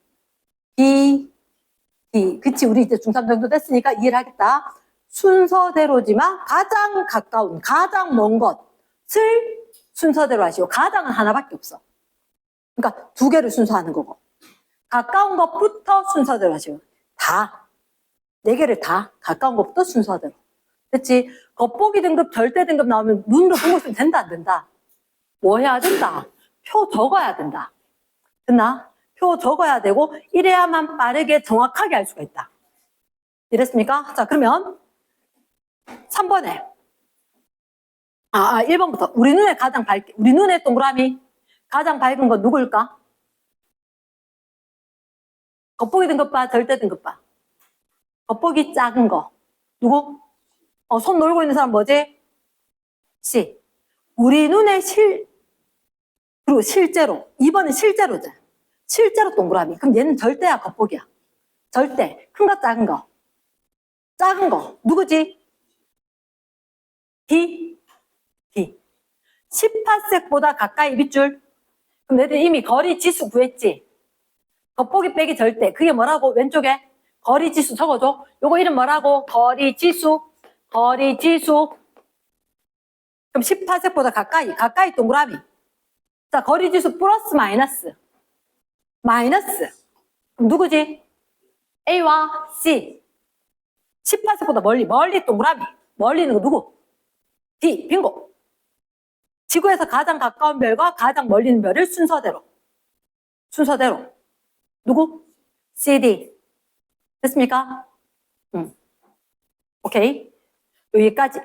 B, D. 그치? 우리 이제 중3 정도 됐으니까 이해를 하겠다. 순서대로지만 가장 가까운, 가장 먼 것을 순서대로 하시오. 가장은 하나밖에 없어. 그러니까 두 개를 순서하는 거고. 가까운 것부터 순서대로 하시고. 다. 네 개를 다 가까운 것부터 순서대로. 됐지? 겉보기 등급, 절대 등급 나오면 눈으로 보고 있으면 된다, 안 된다? 뭐 해야 된다? 표 적어야 된다. 됐나? 표 적어야 되고, 이래야만 빠르게 정확하게 알 수가 있다. 이랬습니까? 자, 그러면 3번에 1번부터 우리 눈에 가장 밝게, 우리 눈의 동그라미 가장 밝은 건 누구일까? 겉보기 등급바, 절대 등급바. 겉보기 작은 거 누구? 손 놀고 있는 사람 뭐지? C. 우리 눈에 그리고 실제로 2번은 실제로죠. 실제로 동그라미. 그럼 얘는 절대야, 겉보기야. 절대. 큰 거, 작은 거. 작은 거 누구지? D. 10파섹보다 가까이 밑줄. 그럼 너희들 이미 거리 지수 구했지? 겉보기 빼기 절대. 그게 뭐라고? 왼쪽에 거리 지수 적어줘. 요거 이름 뭐라고? 거리 지수. 거리 지수. 그럼 10파섹보다 가까이 동그라미. 자, 거리 지수 플러스 마이너스. 마이너스. 그럼 누구지? A와 C. 10파섹보다 멀리 동그라미. 멀리 있는 거 누구? D. 빙고. 지구에서 가장 가까운 별과 가장 멀리 있는 별을 순서대로. 누구? CD. 됐습니까? 오케이. 여기까지.